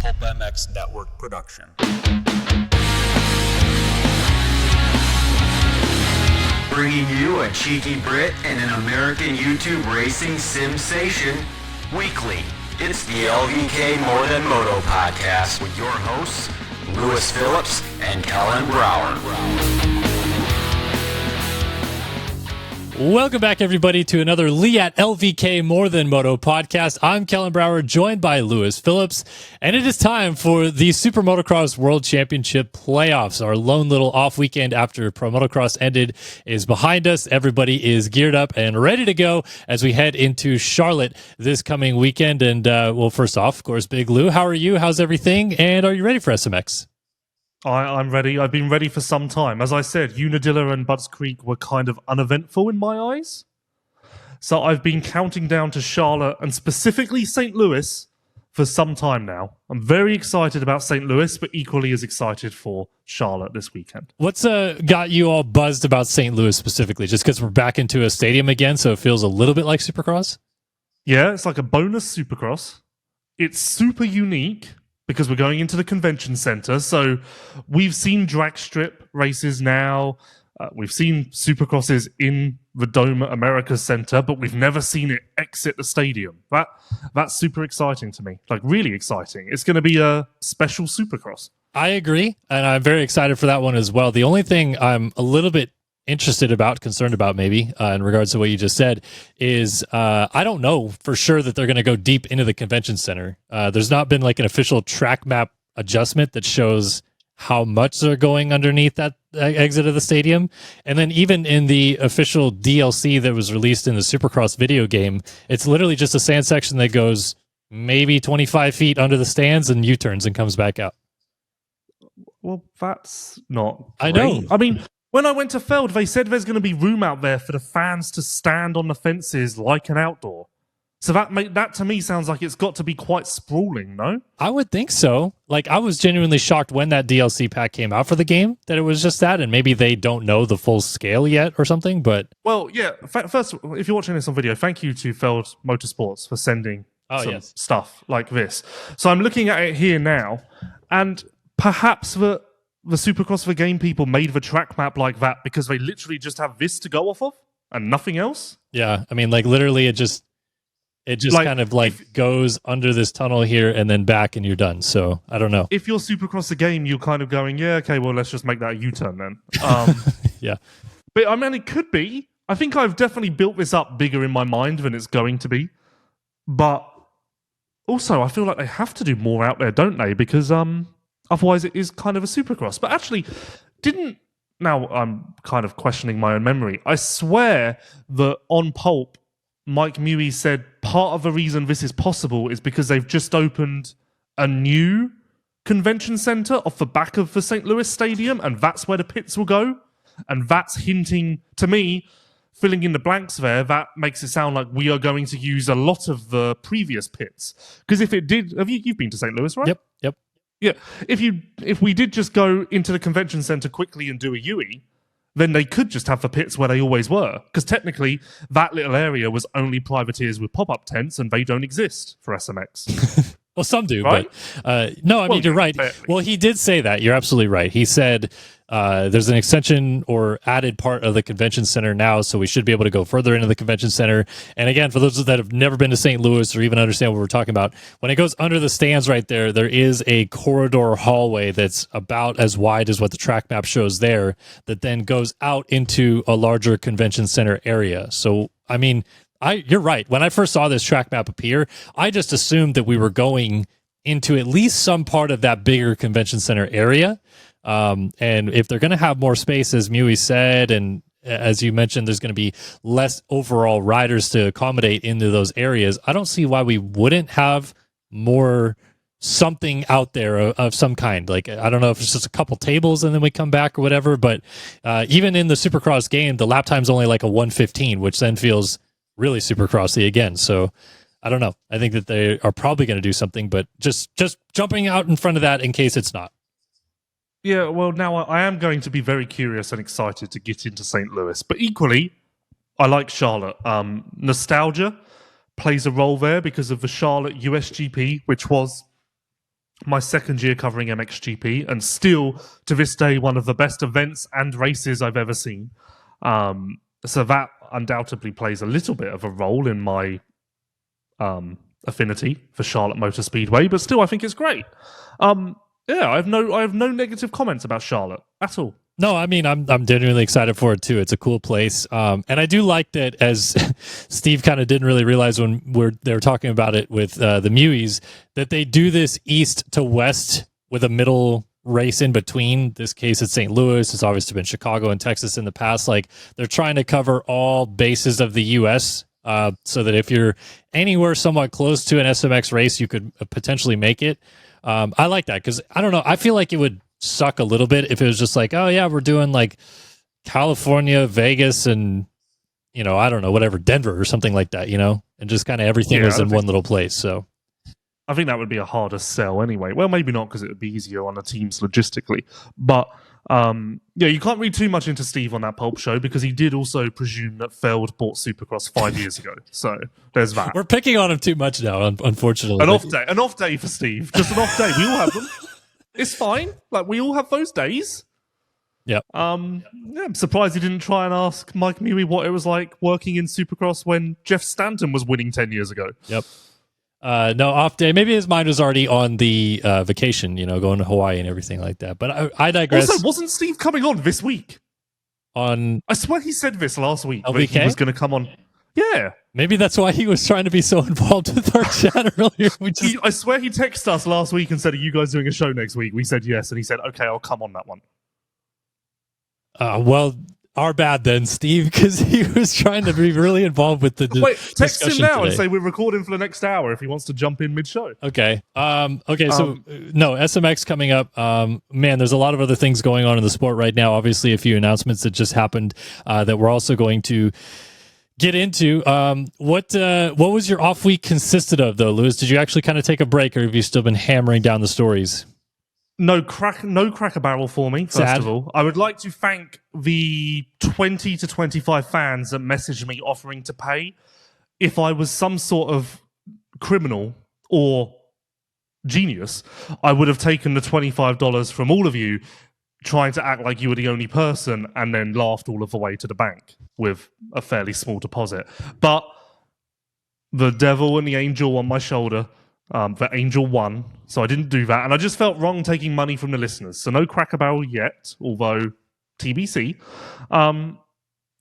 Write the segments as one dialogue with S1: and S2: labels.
S1: Pulp MX Network production.
S2: Bringing you a cheeky Brit and an American YouTube racing sensation weekly. It's the LVK More Than Moto podcast with your hosts, Phillips and Kellen Brauer.
S3: Welcome back, everybody, to another Leatt LVK More Than Moto podcast. I'm Kellen Brauer, joined by Phillips, and it is time for the SuperMotocross World Championship Playoffs. Our lone little off weekend after Pro Motocross ended is behind us. Everybody is geared up and ready to go as we head into Charlotte this coming weekend. And, well, first off, of course, Big Lou, how are you? How's everything? And are you ready for SMX?
S4: I'm ready. I've been ready for some time. As I said, Unadilla and Budds Creek were kind of uneventful in my eyes. So I've been counting down to Charlotte and specifically St. Louis for some time now. I'm very excited about St. Louis, but equally as excited for Charlotte this weekend.
S3: What's got you all buzzed about St. Louis specifically? Just because we're back into a stadium again, so it feels a little bit like Supercross?
S4: Yeah, it's like a bonus Supercross. It's super unique because we're going into the convention center. So we've seen drag strip races now. We've seen Supercrosses in the Dome at America's Center, but we've never seen it exit the stadium. That's super exciting to me. Like, really exciting. It's going to be a special Supercross.
S3: I agree, and I'm very excited for that one as well. The only thing I'm a little bit concerned about maybe, in regards to what you just said, is I don't know for sure that they're going to go deep into the convention center. There's not been like an official track map adjustment that shows how much they're going underneath that exit of the stadium. And then even in the official DLC that was released in the Supercross video game, it's literally just a sand section that goes maybe 25 feet under the stands and U-turns and comes back out.
S4: Well, that's not great.
S3: I know.
S4: I mean, when I went to Feld, they said there's going to be room out there for the fans to stand on the fences like an outdoor. So that to me sounds like it's got to be quite sprawling, no?
S3: I would think so. Like, I was genuinely shocked when that DLC pack came out for the game that it was just that, and maybe they don't know the full scale yet or something, but...
S4: Well, yeah, first, if you're watching this on video, thank you to Feld Motorsports for sending some stuff like this. So I'm looking at it here now, and perhaps the Supercross for Game people made the track map like that because they literally just have this to go off of and nothing else.
S3: Yeah, I mean, like, literally it just like, kind of like goes under this tunnel here and then back and you're done. So I don't know.
S4: If you're Supercross the Game, you're kind of going, yeah, okay, well, let's just make that a U-turn then.
S3: Yeah.
S4: But I mean, it could be. I think I've definitely built this up bigger in my mind than it's going to be. But also, I feel like they have to do more out there, don't they? Because otherwise it is kind of a Supercross. But actually, now I'm kind of questioning my own memory. I swear that on Pulp, Mike Mewey said part of the reason this is possible is because they've just opened a new convention center off the back of the St. Louis Stadium, and that's where the pits will go. And that's hinting, to me, filling in the blanks there, that makes it sound like we are going to use a lot of the previous pits. Because if it did, you've been to St. Louis, right?
S3: Yep.
S4: Yeah. If we did just go into the convention center quickly and do a UE, then they could just have the pits where they always were. Because technically, that little area was only privateers with pop-up tents, and they don't exist for SMX.
S3: Well, some do,
S4: right?
S3: but no, I mean, you're right. Well, he did say that. You're absolutely right. He said there's an extension or added part of the convention center now, so we should be able to go further into the convention center. And again, for those that have never been to St. Louis or even understand what we're talking about, when it goes under the stands right there, there is a corridor hallway that's about as wide as what the track map shows there that then goes out into a larger convention center area. So, I mean, you're right. When I first saw this track map appear, I just assumed that we were going into at least some part of that bigger convention center area. And if they're going to have more space, as Mewey said, and as you mentioned, there's going to be less overall riders to accommodate into those areas, I don't see why we wouldn't have more something out there of some kind. Like, I don't know if it's just a couple tables and then we come back or whatever, but even in the Supercross game, the lap time's only like a 1:15, which then feels really Supercrossy again. So I don't know. I think that they are probably going to do something, but just jumping out in front of that in case it's not.
S4: Yeah, well, now I am going to be very curious and excited to get into St. Louis. But equally, I like Charlotte. Nostalgia plays a role there because of the Charlotte USGP, which was my second year covering MXGP, and still to this day one of the best events and races I've ever seen. So that undoubtedly plays a little bit of a role in my affinity for Charlotte Motor Speedway, but still I think it's great. I have no negative comments about Charlotte at all.
S3: No, I mean, I'm genuinely excited for it too. It's a cool place. And I do like that, as Steve kind of didn't really realize when they were talking about it with the Muies, that they do this east to west with a middle race in between. This case, it's St. Louis. It's obviously been Chicago and Texas in the past. Like, they're trying to cover all bases of the U.S., so that if you're anywhere somewhat close to an SMX race, you could potentially make it. I like that because, I don't know, I feel like it would suck a little bit if it was just like, oh yeah, we're doing like California, Vegas, and I don't know, whatever, Denver or something like that, and just kind of everything was in one little place. So
S4: I think that would be a harder sell anyway. Well, maybe not, because it would be easier on the teams logistically. But you can't read too much into Steve on that Pulp show, because he did also presume that Feld bought Supercross 5 years ago. So there's that.
S3: We're picking on him too much now, unfortunately.
S4: An off day for Steve. Just an off day. We all have them. It's fine. Like, we all have those days.
S3: Yeah.
S4: I'm surprised he didn't try and ask Mike Mewey what it was like working in Supercross when Jeff Stanton was winning 10 years ago.
S3: Yep. No, off day. Maybe his mind was already on the vacation, going to Hawaii and everything like that. But I digress.
S4: Also, wasn't Steve coming on this week?
S3: I
S4: swear he said this last week.
S3: LVK?
S4: He was going to come on. Yeah.
S3: Maybe that's why he was trying to be so involved with our chat earlier.
S4: I swear he texted us last week and said, "Are you guys doing a show next week?" We said yes, and he said, "Okay, I'll come on that one."
S3: Well, our bad then, Steve, because he was trying to be really involved with the
S4: text him now
S3: today.
S4: And say we're recording for the next hour if he wants to jump in mid-show.
S3: Okay. No, SMX coming up. Man, there's a lot of other things going on in the sport right now. Obviously, a few announcements that just happened that we're also going to get into. What was your off week consisted of, though, Lewis? Did you actually kind of take a break, or have you still been hammering down the stories?
S4: No Cracker Barrel for me, first of all. I would like to thank the 20 to 25 fans that messaged me offering to pay. If I was some sort of criminal or genius, I would have taken the $25 from all of you, trying to act like you were the only person, and then laughed all of the way to the bank with a fairly small deposit. But the devil and the angel on my shoulder, the angel won, so I didn't do that, and I just felt wrong taking money from the listeners. So no Cracker Barrel yet, although TBC. And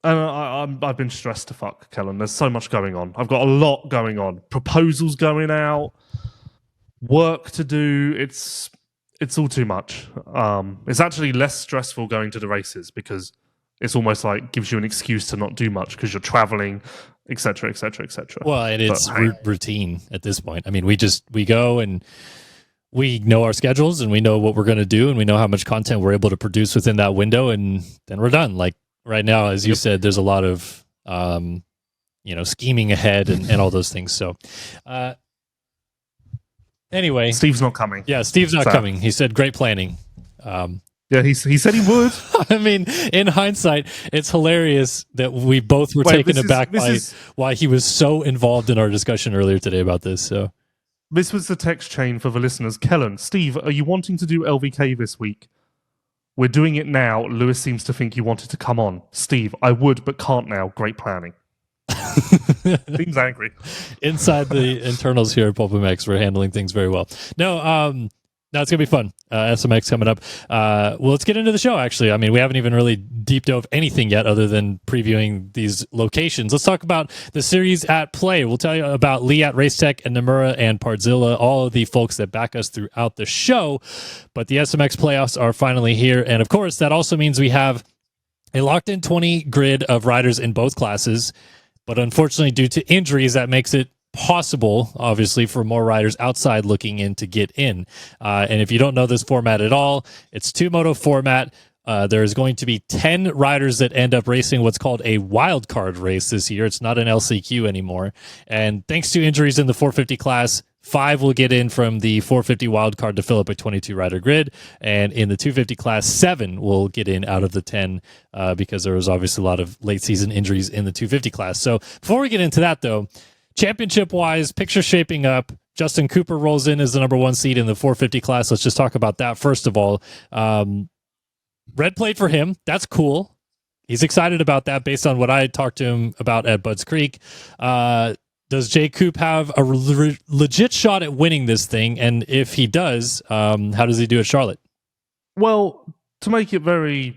S4: I've been stressed to fuck, Kellen. There's so much going on. I've got a lot going on. Proposals going out, work to do. It's all too much. It's actually less stressful going to the races, because it's almost like gives you an excuse to not do much because you're traveling, etc., etc., etc.
S3: Well, and it's routine at this point. I mean, we go and we know our schedules, and we know what we're going to do, and we know how much content we're able to produce within that window, and then we're done. Like right now, as you said, there's a lot of scheming ahead and all those things. So anyway,
S4: Steve's not coming.
S3: Yeah, Steve's not coming. He said great planning.
S4: Yeah, he said he would.
S3: I mean, in hindsight, it's hilarious that we both were taken aback by why he was so involved in our discussion earlier today about this. So
S4: this was the text chain for the listeners. Kellen, Steve, are you wanting to do LVK this week? We're doing it now. Lewis seems to think you wanted to come on. Steve, I would, but can't now. Great planning. Seems angry.
S3: Inside the internals here at Pulp MX, we're handling things very well. No, it's going to be fun. SMX coming up. Well, let's get into the show, actually. I mean, we haven't even really deep dove anything yet other than previewing these locations. Let's talk about the series at play. We'll tell you about Leatt Racetech and Namura and Partzilla, all of the folks that back us throughout the show. But the SMX playoffs are finally here. And, of course, that also means we have a locked-in 20 grid of riders in both classes. But unfortunately, due to injuries, that makes it possible, obviously, for more riders outside looking in to get in. And if you don't know this format at all, it's 2-moto format. There's going to be 10 riders that end up racing what's called a wild card race this year. It's not an LCQ anymore. And thanks to injuries in the 450 class, 5 will get in from the 450 wild card to fill up a 22-rider grid. And in the 250 class, 7 will get in out of the 10 because there was obviously a lot of late-season injuries in the 250 class. So before we get into that, though, championship-wise, picture shaping up. Justin Cooper rolls in as the number 1 seed in the 450 class. Let's just talk about that first of all. Red plate for him. That's cool. He's excited about that based on what I talked to him about at Budds Creek. Does Jay Coop have a legit shot at winning this thing? And if he does, how does he do at Charlotte?
S4: Well, to make it very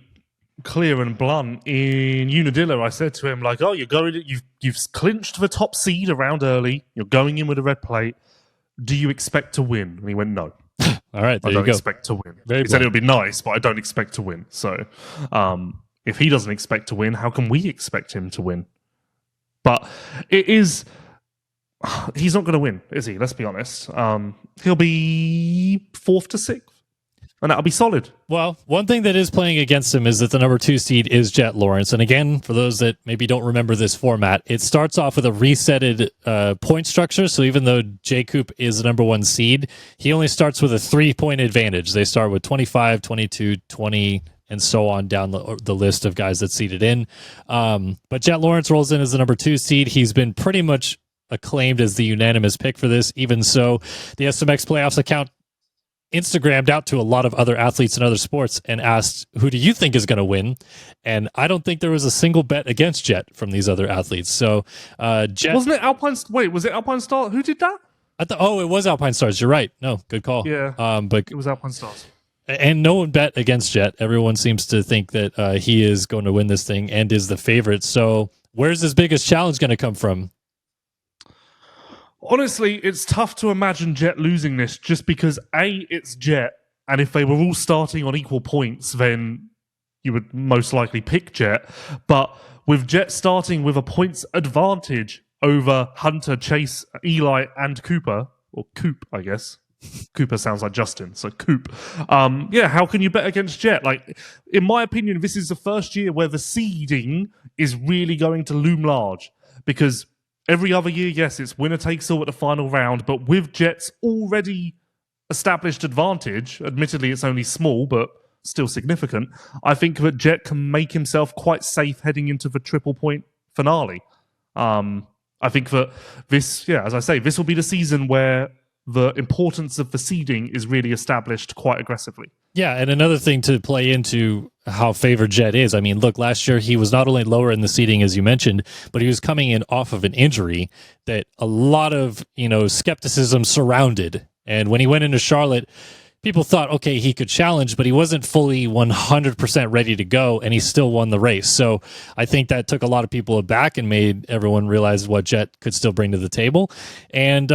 S4: clear and blunt, in Unadilla, I said to him, like, oh, you've clinched the top seed around early. You're going in with a red plate. Do you expect to win? And he went, no.
S3: All right, there
S4: I
S3: you
S4: don't
S3: go.
S4: expect to win.
S3: Very
S4: he said it would be nice, but I don't expect to win. So if he doesn't expect to win, how can we expect him to win? But it is... He's not going to win, is he? Let's be honest. He'll be 4th to 6th. And that'll be solid.
S3: Well, one thing that is playing against him is that the number 2 seed is Jet Lawrence. And again, for those that maybe don't remember this format, it starts off with a resetted point structure. So even though Jay Coop is the number 1 seed, he only starts with a 3-point advantage. They start with 25, 22, 20, and so on down the list of guys that seeded in. But Jet Lawrence rolls in as the number 2 seed. He's been pretty much acclaimed as the unanimous pick for this. Even so, the SMX Playoffs account Instagrammed out to a lot of other athletes in other sports and asked, who do you think is going to win? And I don't think there was a single bet against Jet from these other athletes. So Jet...
S4: Wasn't it Alpine... Wait, was it Alpine Star? Who did that?
S3: It was Alpine Stars. You're right. No, good call.
S4: Yeah,
S3: but
S4: it was Alpine Stars.
S3: And no one bet against Jet. Everyone seems to think that he is going to win this thing and is the favorite. So where's his biggest challenge going to come from?
S4: Honestly, it's tough to imagine Jet losing this just because, A, it's Jet, and if they were all starting on equal points, then you would most likely pick Jet. But with Jet starting with a points advantage over Hunter, Chase, Eli, and Cooper, or Coop, I guess. Cooper sounds like Justin, so Coop. How can you bet against Jet? Like, in my opinion, this is the first year where the seeding is really going to loom large because every other year, yes, it's winner takes all at the final round, but with Jet's already established advantage, admittedly it's only small, but still significant, I think that Jet can make himself quite safe heading into the triple point finale. I think that this, as I say, this will be the season where the importance of the seeding is really established quite aggressively.
S3: Yeah, and another thing to play into how favored Jet is, I mean, look, last year he was not only lower in the seeding, as you mentioned, but he was coming in off of an injury that a lot of, skepticism surrounded. And when he went into Charlotte, people thought, okay, he could challenge, but he wasn't fully 100% ready to go, and he still won the race. So I think that took a lot of people aback and made everyone realize what Jet could still bring to the table. And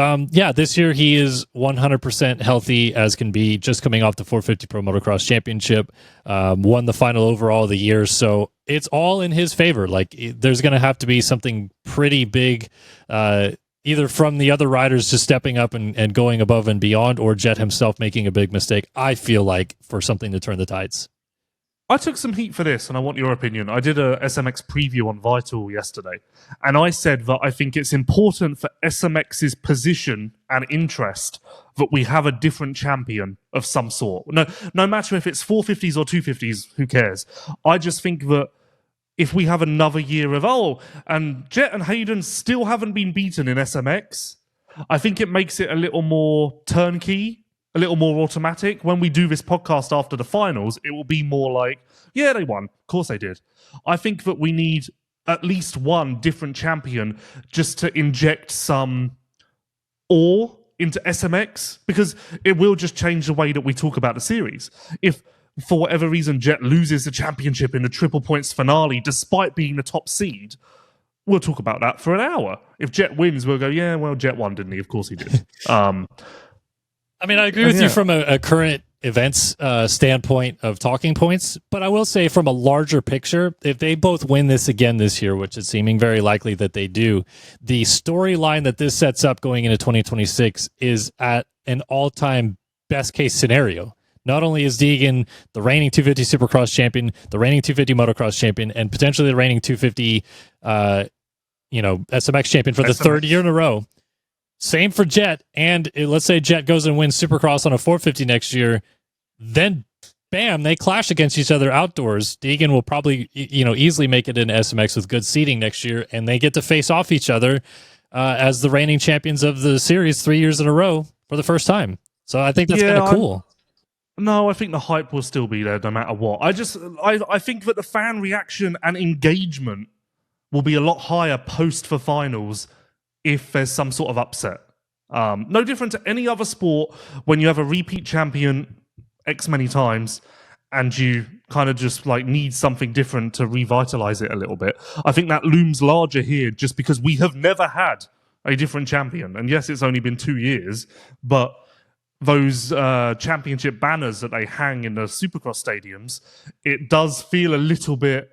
S3: this year he is 100% healthy as can be, just coming off the 450 Pro Motocross Championship, won the final overall of the year. So it's all in his favor. Like, there's going to have to be something pretty big, either from the other riders just stepping up and going above and beyond, or Jet himself making a big mistake, I feel like, for something to turn the tides.
S4: I took some heat for this, and I want your opinion. I did a SMX preview on Vital yesterday, and I said that I think it's important for SMX's position and interest that we have a different champion of some sort. No matter if it's 450s or 250s, who cares? I just think that if we have another year of, and Jet and Hayden still haven't been beaten in SMX, I think it makes it a little more turnkey, a little more automatic. When we do this podcast after the finals, it will be more like, yeah, they won. Of course they did. I think that we need at least one different champion just to inject some awe into SMX, because it will just change the way that we talk about the series. If for whatever reason Jet loses the championship in the triple points finale despite being the top seed, we'll talk about that for an hour. If Jet wins, we'll go, yeah, well, Jet won, didn't he? Of course he did.
S3: I mean, I agree with you from a current events standpoint of talking points, but I will say from a larger picture, if they both win this again this year, which is seeming very likely that they do, the storyline that this sets up going into 2026 is at an all-time best case scenario. Not only is Deegan the reigning 250 Supercross champion, the reigning 250 Motocross champion, and potentially the reigning 250 SMX champion for the third year in a row. Same for Jet, and let's say Jet goes and wins Supercross on a 450 next year, then bam, they clash against each other outdoors. Deegan will probably easily make it into SMX with good seating next year, and they get to face off each other as the reigning champions of the series 3 years in a row for the first time. So I think that's kind of cool.
S4: No, I think the hype will still be there no matter what. I think that the fan reaction and engagement will be a lot higher post for finals if there's some sort of upset. No different to any other sport when you have a repeat champion X many times and you kind of just like need something different to revitalize it a little bit. I think that looms larger here just because we have never had a different champion. And yes, it's only been 2 years, but those championship banners that they hang in the Supercross stadiums, it does feel a little bit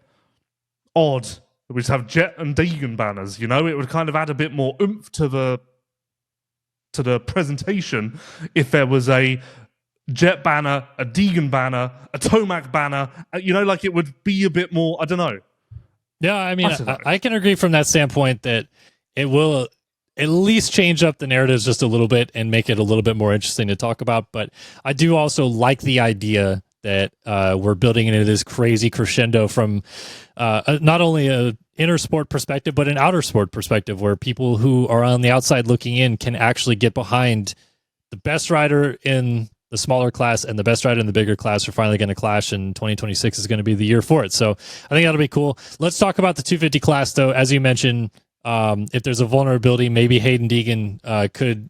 S4: odd. We just have Jet and Deegan banners, you know? It would kind of add a bit more oomph to the presentation if there was a Jet banner, a Deegan banner, a Tomac banner. You know, like it would be a bit more, I don't know.
S3: Yeah, I mean, I can agree from that standpoint that it will at least change up the narratives just a little bit and make it a little bit more interesting to talk about. But I do also like the idea that we're building into this crazy crescendo from not only a inner sport perspective, but an outer sport perspective where people who are on the outside looking in can actually get behind the best rider in the smaller class and the best rider in the bigger class are finally going to clash, and 2026 is going to be the year for it. So I think that'll be cool. Let's talk about the 250 class, though. As you mentioned, if there's a vulnerability, maybe Hayden Deegan could,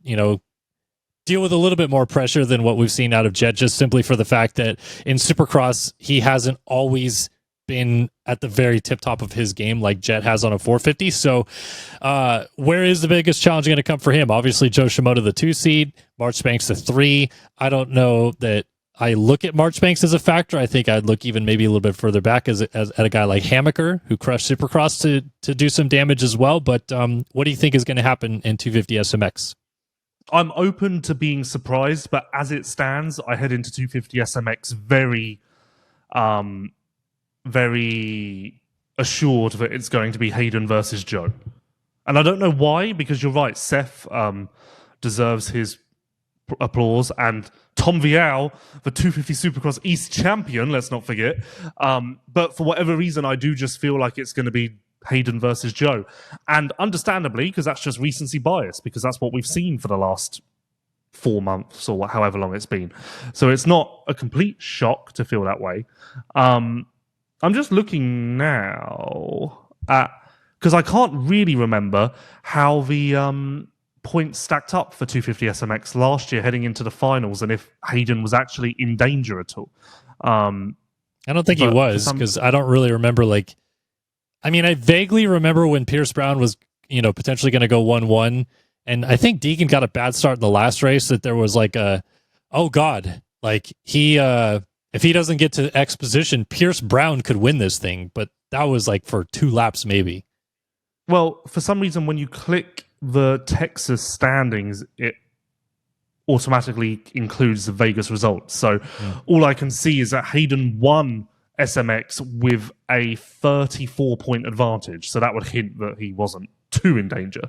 S3: deal with a little bit more pressure than what we've seen out of Jet, just simply for the fact that in Supercross, he hasn't always been at the very tip top of his game like Jet has on a 450. So where is the biggest challenge going to come for him? Obviously, Joe Shimoda, the 2 seed, Marchbanks, the 3. I don't know that I look at Marchbanks as a factor. I think I'd look even maybe a little bit further back as at a guy like Hammaker, who crushed Supercross to do some damage as well. But what do you think is going to happen in 250 SMX?
S4: I'm open to being surprised, but as it stands, I head into 250 SMX very assured that it's going to be Hayden versus Joe. And I don't know why, because you're right, Seth deserves his applause, and Tom Vial, the 250 Supercross East champion, let's not forget. But for whatever reason, I do just feel like it's going to be Hayden versus Joe. And understandably, because that's just recency bias, because that's what we've seen for the last 4 months or however long it's been. So it's not a complete shock to feel that way. I'm just looking now at, because I can't really remember how the points stacked up for 250 SMX last year heading into the finals, and if Hayden was actually in danger at all. I
S3: don't think he was, because I don't really remember, I vaguely remember when Pierce Brown was, potentially going to go 1-1, and I think Deegan got a bad start in the last race, that there was if he doesn't get to X position, Pierce Brown could win this thing, but that was for 2 laps maybe.
S4: Well, for some reason, when you click the Texas standings, it automatically includes the Vegas results. So all I can see is that Hayden won SMX with a 34-point advantage. So that would hint that he wasn't too in danger.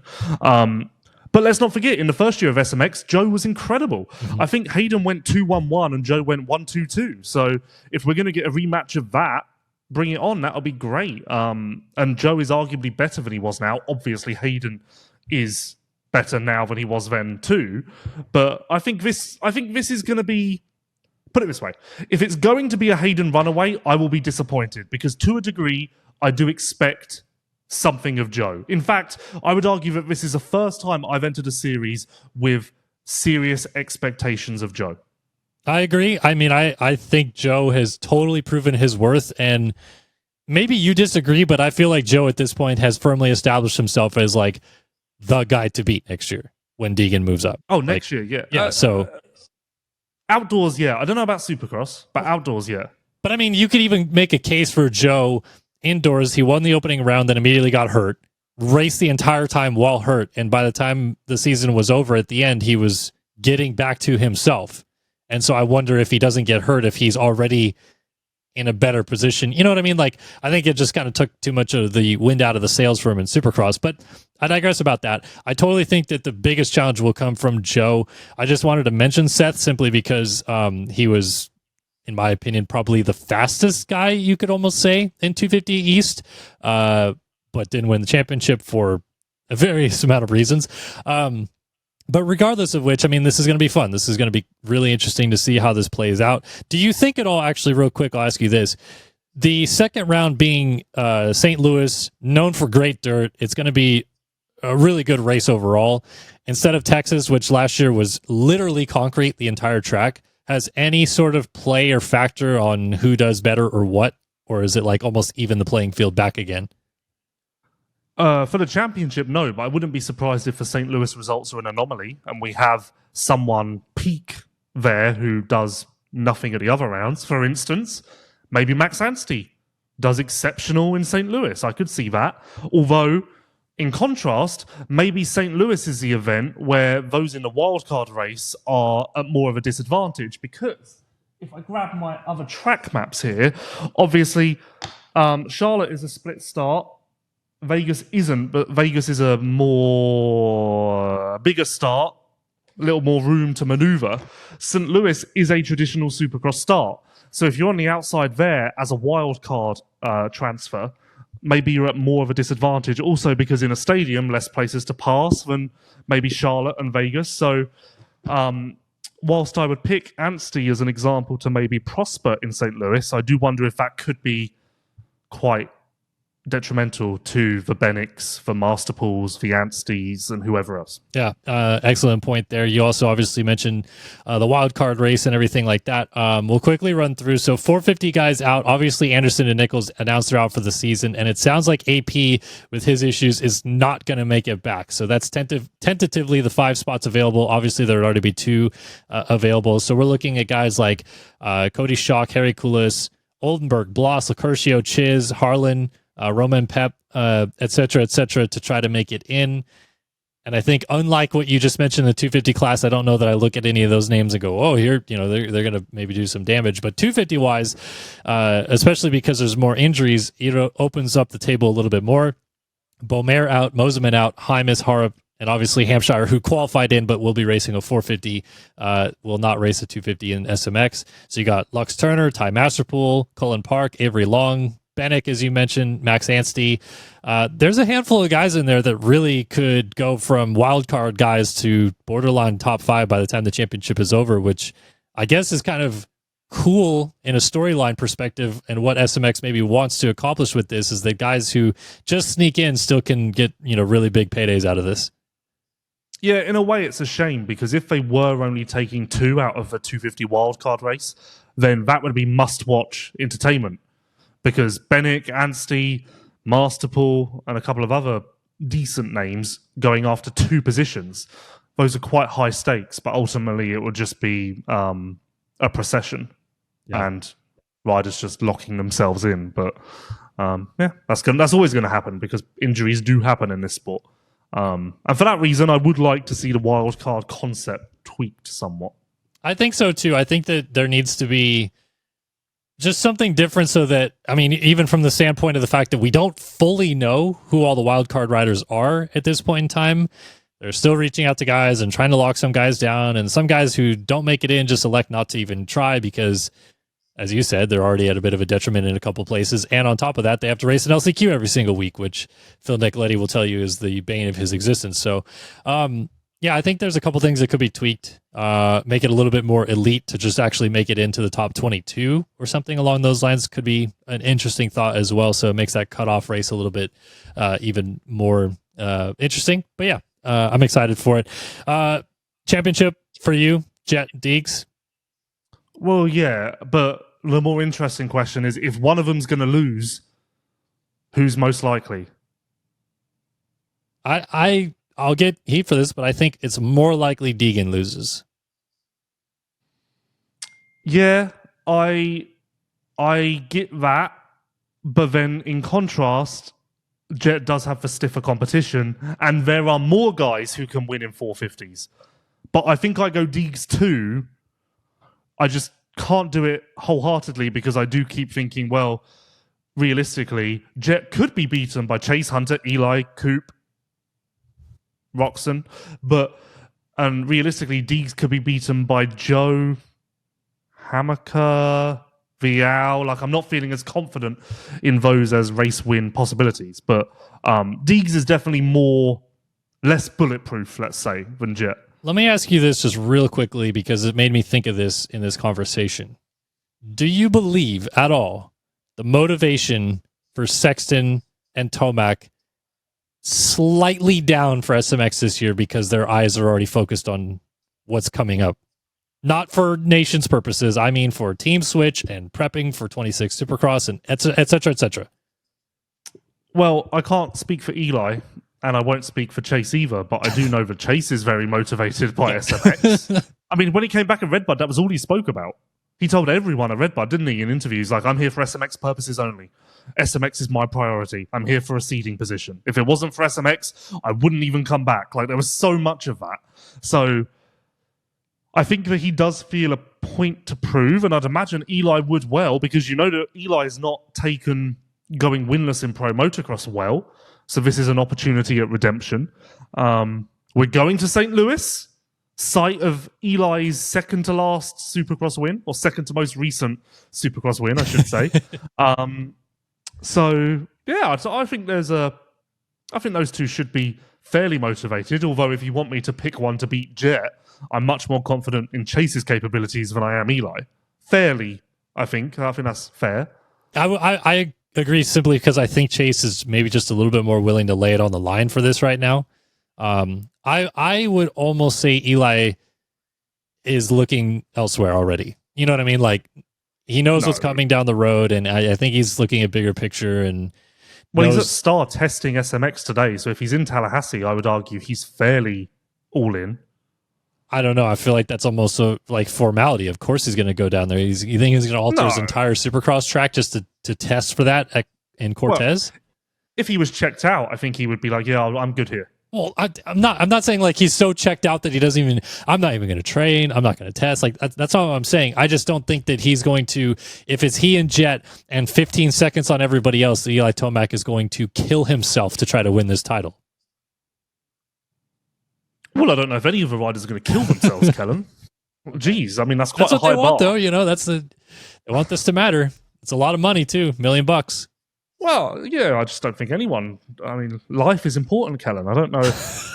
S4: But let's not forget, in the first year of SMX, Joe was incredible. Mm-hmm. I think Hayden went 2-1-1 and Joe went 1-2-2. So if we're going to get a rematch of that, bring it on. That'll be great. And Joe is arguably better than he was now. Obviously, Hayden is better now than he was then too. But I think this is going to be, put it this way, if it's going to be a Hayden runaway, I will be disappointed, because to a degree, I do expect something of Joe. In fact, I would argue that this is the first time I've entered a series with serious expectations of Joe.
S3: I agree. I think Joe has totally proven his worth, and maybe you disagree, but I feel like Joe at this point has firmly established himself as the guy to beat next year when Deegan moves up.
S4: Oh, next year, yeah.
S3: Yeah,
S4: outdoors, yeah. I don't know about Supercross, but outdoors, yeah.
S3: But you could even make a case for Joe indoors. He won the opening round, then immediately got hurt, raced the entire time while hurt, and by the time the season was over at the end, he was getting back to himself. And so I wonder if he doesn't get hurt, if he's already in a better position. You know what I mean? I think it just kind of took too much of the wind out of the sails for him in Supercross. But I digress about that. I totally think that the biggest challenge will come from Joe. I just wanted to mention Seth simply because he was, in my opinion, probably the fastest guy, you could almost say, in 250 East, but didn't win the championship for various amount of reasons. But regardless of which, I mean, this is going to be fun. This is going to be really interesting to see how this plays out. Do you think at all, actually, real quick, I'll ask you this. The second round being St. Louis, known for great dirt, it's going to be a really good race overall. Instead of Texas, which last year was literally concrete the entire track, has any sort of play or factor on who does better or what? Or is it like almost even the playing field back again?
S4: For the championship, no, but I wouldn't be surprised if the St. Louis results are an anomaly and we have someone peak there who does nothing at the other rounds. For instance, maybe Max Anstey does exceptional in St. Louis. I could see that. Although, in contrast, maybe St. Louis is the event where those in the wildcard race are at more of a disadvantage, because if I grab my other track maps here, obviously Charlotte is a split start. Vegas isn't, but Vegas is a bigger start, a little more room to maneuver. St. Louis is a traditional Supercross start. So if you're on the outside there as a wild card transfer, maybe you're at more of a disadvantage. Also because in a stadium, less places to pass than maybe Charlotte and Vegas. So whilst I would pick Anstey as an example to maybe prosper in St. Louis, I do wonder if that could be quite detrimental to the Bennicks, the Masterpools, the Ansteys, and whoever else.
S3: Yeah, excellent point there. You also obviously mentioned the wild card race and everything like that. We'll quickly run through. So 450 guys out. Obviously, Anderson and Nichols announced they're out for the season, and it sounds like AP, with his issues, is not going to make it back. So that's tentatively the 5 spots available. Obviously, there would already be 2 available. So we're looking at guys like Cody Schock, Harry Kulis, Oldenburg, Bloss, Lacurcio, Chiz, Harlan, Roman Pep, et cetera, to try to make it in. And I think, unlike what you just mentioned, the 250 class, I don't know that I look at any of those names and go, oh, here, they're going to maybe do some damage. But 250 wise, especially because there's more injuries, it opens up the table a little bit more. Beaumer out, Moseman out, Hymas, Harp, and obviously Hampshire, who qualified in but will be racing a 450, will not race a 250 in SMX. So you got Lux Turner, Ty Masterpool, Cullen Park, Avery Long, Bennick, as you mentioned, Max Anstey. There's a handful of guys in there that really could go from wild card guys to borderline top 5 by the time the championship is over, which I guess is kind of cool in a storyline perspective. And what SMX maybe wants to accomplish with this is that guys who just sneak in still can get, really big paydays out of this.
S4: Yeah, in a way, it's a shame, because if they were only taking 2 out of the 250 wildcard race, then that would be must-watch entertainment. Because Bennick, Anstey, Masterpool, and a couple of other decent names going after 2 positions, those are quite high stakes, but ultimately it would just be a procession and riders just locking themselves in. But that's always going to happen, because injuries do happen in this sport. And for that reason, I would like to see the wild card concept tweaked somewhat.
S3: I think so too. I think that there needs to be just something different, so that, even from the standpoint of the fact that we don't fully know who all the wild card riders are at this point in time. They're still reaching out to guys and trying to lock some guys down, and some guys who don't make it in just elect not to even try because, as you said, they're already at a bit of a detriment in a couple places. And on top of that, they have to race an LCQ every single week, which Phil Nicoletti will tell you is the bane of his existence. So, I think there's a couple things that could be tweaked, make it a little bit more elite to just actually make it into the top 22 or something along those lines could be an interesting thought as well. So it makes that cutoff race a little bit even more interesting. But I'm excited for it. Championship for you, Jet Deegs?
S4: Well, yeah, but the more interesting question is, if one of them's going to lose, who's most likely?
S3: I'll get heat for this, but I think it's more likely Deegan loses.
S4: Yeah, I get that, but then in contrast, Jet does have the stiffer competition, and there are more guys who can win in 450s. But I think I go Deegs too. I just can't do it wholeheartedly, because I do keep thinking, well, realistically, Jet could be beaten by Chase Hunter, Eli, Coop, Roxon, and realistically, Deegs could be beaten by Joe, Hammaker, Vial. Like, I'm not feeling as confident in those as race win possibilities, but Deegs is definitely more less bulletproof, let's say, than Jet.
S3: Let me ask you this just real quickly because it made me think of this in this conversation. Do you believe at all the motivation for Sexton and Tomac slightly down for SMX this year because their eyes are already focused on what's coming up? Not for nations purposes. I mean for team switch and prepping for 26 Supercross and et cetera, et cetera.
S4: Well, I can't speak for Eli, and I won't speak for Chase either, but I do know that Chase is very motivated by SMX. I mean, when he came back at Redbud, that was all he spoke about. He told everyone at Redbud, didn't he, in interviews, like, I'm here for SMX purposes only. SMX is my priority. I'm here for a seeding position. If it wasn't for SMX, I wouldn't even come back. Like, there was so much of that. So I think that he does feel a point to prove, and I'd imagine Eli would well, because you know that Eli is not taken going winless in pro motocross well. So this is an opportunity at redemption. We're going to St. Louis, site of Eli's second to last Supercross win, or second to most recent Supercross win, I should say. So yeah, I think I think those two should be fairly motivated. Although if you want me to pick one to beat Jet, I'm much more confident in Chase's capabilities than I am Eli. Fairly, I think that's fair.
S3: I agree simply because I think Chase is maybe just a little bit more willing to lay it on the line for this right now. I would almost say Eli is looking elsewhere already. You know what I mean? Like he knows what's coming down the road, and I think he's looking at bigger picture. And
S4: he's at Star testing SMX today, so if he's in Tallahassee, I would argue he's fairly all in.
S3: I don't know. I feel like that's almost like formality. Of course he's going to go down there. You think he's going to alter his entire Supercross track just to test for that in Cortez?
S4: Well, if he was checked out, I think he would be like, yeah, I'm good here.
S3: Well, I'm not saying like he's so checked out that he doesn't even, I'm not even going to train. I'm not going to test. Like that's all I'm saying. I just don't think that he's going to, if it's he and Jet and 15 seconds on everybody else, that Eli Tomac is going to kill himself to try to win this title.
S4: Well, I don't know if any of the riders are going to kill themselves, Kellen. Jeez, I mean, that's quite a high bar.
S3: That's what they want, though. You know, they want this to matter. It's a lot of money, too. $1 million.
S4: Well, yeah, I just don't think anyone... I mean, life is important, Kellen. I don't know if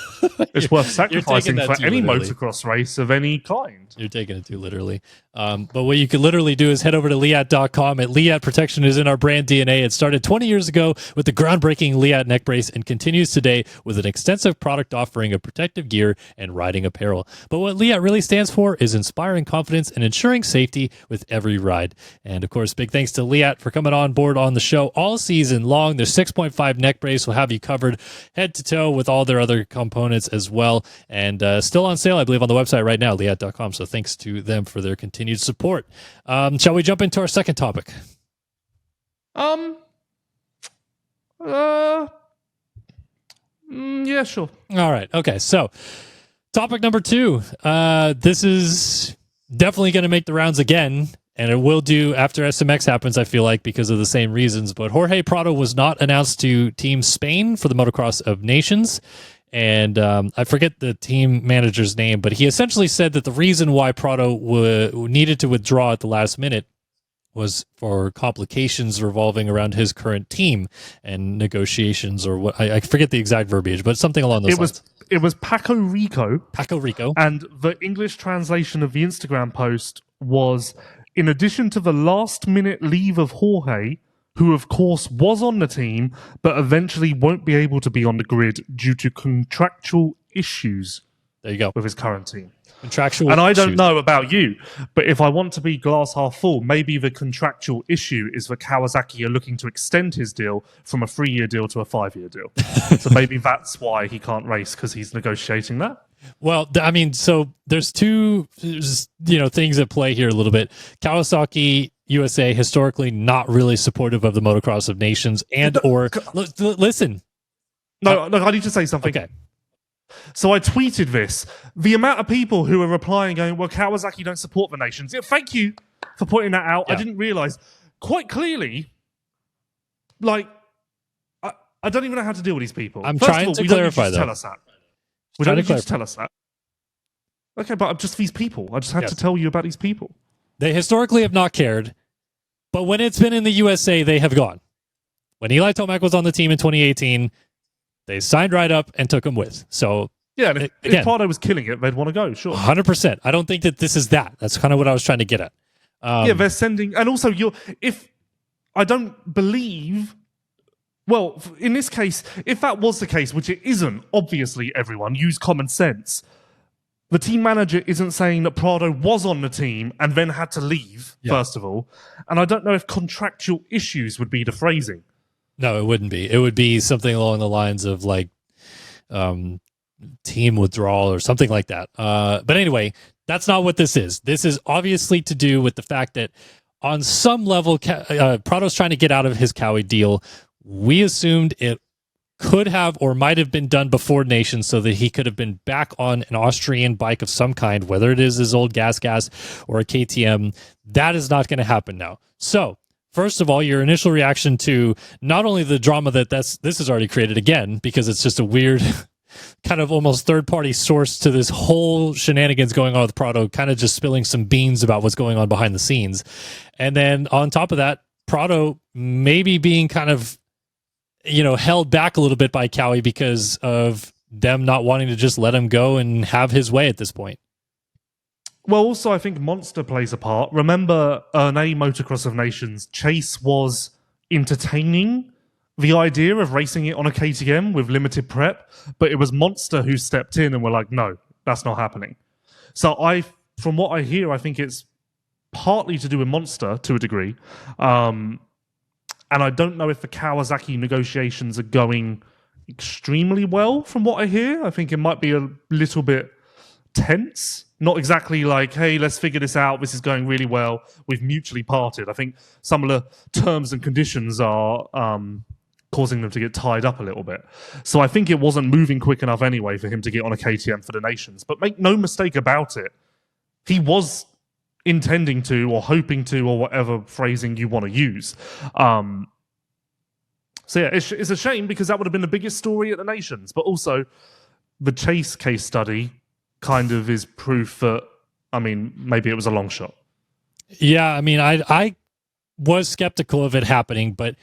S4: it's worth sacrificing for any motocross race of any kind.
S3: You're taking it too literally. But what you could literally do is head over to Leatt.com. Leatt Protection is in our brand DNA. It started 20 years ago with the groundbreaking Leatt neck brace and continues today with an extensive product offering of protective gear and riding apparel. But what Leatt really stands for is inspiring confidence and ensuring safety with every ride. And of course, big thanks to Leatt for coming on board on the show all season long. Their 6.5 neck brace will have you covered head to toe with all their other components as well. And still on sale, I believe, on the website right now, Leatt.com. So thanks to them for their continued support. Shall we jump into our second topic?
S4: Yeah, sure.
S3: All right. Okay. So topic number 2. This is definitely going to make the rounds again, and it will do after SMX happens, I feel like, because of the same reasons. But Jorge Prado was not announced to Team Spain for the Motocross of Nations. And I forget the team manager's name, but he essentially said that the reason why Prado needed to withdraw at the last minute was for complications revolving around his current team and negotiations, or what I forget the exact verbiage, but something along those lines.
S4: It was Paco Rico.
S3: Paco Rico.
S4: And the English translation of the Instagram post was, in addition to the last minute leave of Jorge, who of course was on the team, but eventually won't be able to be on the grid due to contractual issues.
S3: There you go.
S4: With his current team.
S3: Contractual
S4: And I
S3: issues.
S4: don't know about you, but if I want to be glass half full, maybe the contractual issue is that Kawasaki are looking to extend his deal from a 3-year deal to a 5-year deal. So maybe that's why he can't race, because he's negotiating that.
S3: Well, I mean, so there's two things at play here a little bit. Kawasaki USA historically not really supportive of the Motocross of Nations listen.
S4: No, I need to say something.
S3: Okay.
S4: So I tweeted this. The amount of people who are replying going, well, Kawasaki don't support the nations. Yeah, thank you for pointing that out. Yeah. I didn't realize quite clearly, like, I don't even know how to deal with these people.
S3: I'm trying to clarify that.
S4: Tell us that. We don't need you to tell us that. Okay, but just these people. I just had to tell you about these people.
S3: They historically have not cared, but when it's been in the USA, they have gone. When Eli Tomac was on the team in 2018, They signed right up and took him with. So
S4: yeah, and if Prado was killing it, they'd want to go, sure.
S3: 100%. I don't think that this is that. That's kind of what I was trying to get at.
S4: They're sending, and also I don't believe, well, in this case, if that was the case, which it isn't, obviously everyone, use common sense. The team manager isn't saying that Prado was on the team and then had to leave, first of all. And I don't know if contractual issues would be the phrasing.
S3: No, it wouldn't be. It would be something along the lines of like team withdrawal or something like that. But anyway, that's not what this is. This is obviously to do with the fact that on some level, Prado's trying to get out of his Cowie deal. We assumed it could have or might have been done before Nations so that he could have been back on an Austrian bike of some kind, whether it is his old gas or a KTM. That is not going to happen now. So, first of all, your initial reaction to not only the drama that this has already created again, because it's just a weird kind of almost third-party source to this whole shenanigans going on with Prado, kind of just spilling some beans about what's going on behind the scenes. And then on top of that, Prado maybe being kind of held back a little bit by Cowie because of them not wanting to just let him go and have his way at this point.
S4: Well, also, I think Monster plays a part. Remember, Motocross of Nations, Chase was entertaining the idea of racing it on a KTM with limited prep, but it was Monster who stepped in and were like, no, that's not happening. So from what I hear, I think it's partly to do with Monster to a degree. And I don't know if the Kawasaki negotiations are going extremely well from what I hear. I think it might be a little bit tense. Not exactly like, hey, let's figure this out. This is going really well. We've mutually parted. I think some of the terms and conditions are causing them to get tied up a little bit. So I think it wasn't moving quick enough anyway for him to get on a KTM for the Nations. But make no mistake about it, he was intending to or hoping to or whatever phrasing you want to use. So yeah, it's a shame because that would have been the biggest story at the Nations. But also, the Chase case study kind of is proof that, maybe it was a long shot.
S3: Yeah, I was skeptical of it happening, but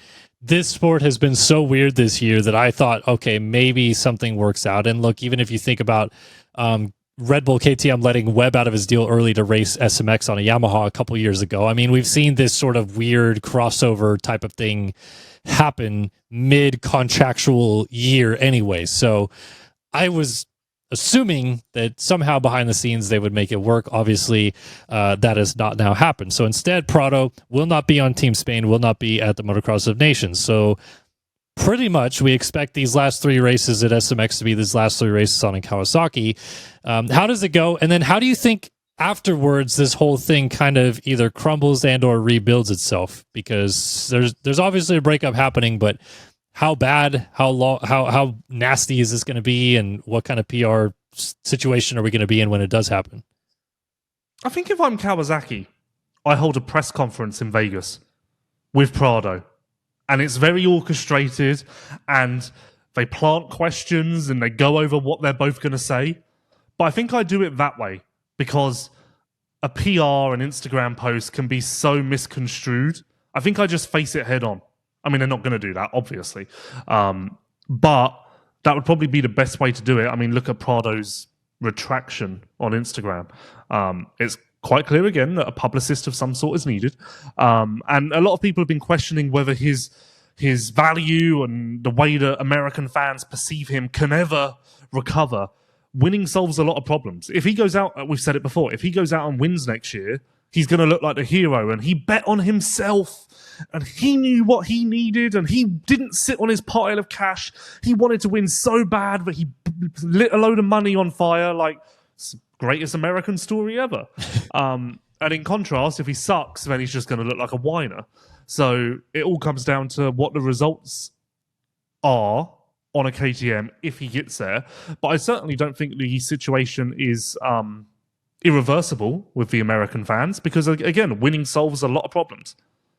S3: this sport has been so weird this year that I thought, okay, maybe something works out. And look, even if you think about Red Bull KTM letting Webb out of his deal early to race SMX on a Yamaha a couple years ago. We've seen this sort of weird crossover type of thing happen mid-contractual year anyway. So I was assuming that somehow behind the scenes they would make it work. Obviously, that has not now happened. So instead, Prado will not be on Team Spain, will not be at the Motocross of Nations. So pretty much we expect these last three races at SMX to be these last three races on in Kawasaki. How does it go? And then how do you think afterwards this whole thing kind of either crumbles and or rebuilds itself? Because there's obviously a breakup happening, but how bad, how long, how nasty is this going to be, and what kind of PR situation are we going to be in when it does happen?
S4: I think if I'm Kawasaki, I hold a press conference in Vegas with Prado. And it's very orchestrated, and they plant questions and they go over what they're both going to say. But I think I do it that way because a PR and Instagram post can be so misconstrued. I think I just face it head on. They're not going to do that, obviously. But that would probably be the best way to do it. Look at Prado's retraction on Instagram. It's quite clear again that a publicist of some sort is needed. And a lot of people have been questioning whether his value and the way that American fans perceive him can ever recover. Winning solves a lot of problems. If he goes out, we've said it before, if he goes out and wins next year, he's going to look like the hero, and he bet on himself, and he knew what he needed, and he didn't sit on his pile of cash. He wanted to win so bad that he lit a load of money on fire, like greatest American story ever. And in contrast, if he sucks, then he's just going to look like a whiner. So it all comes down to what the results are on a KTM if he gets there. But I certainly don't think the situation is irreversible with the American fans because, again, winning solves a lot of problems.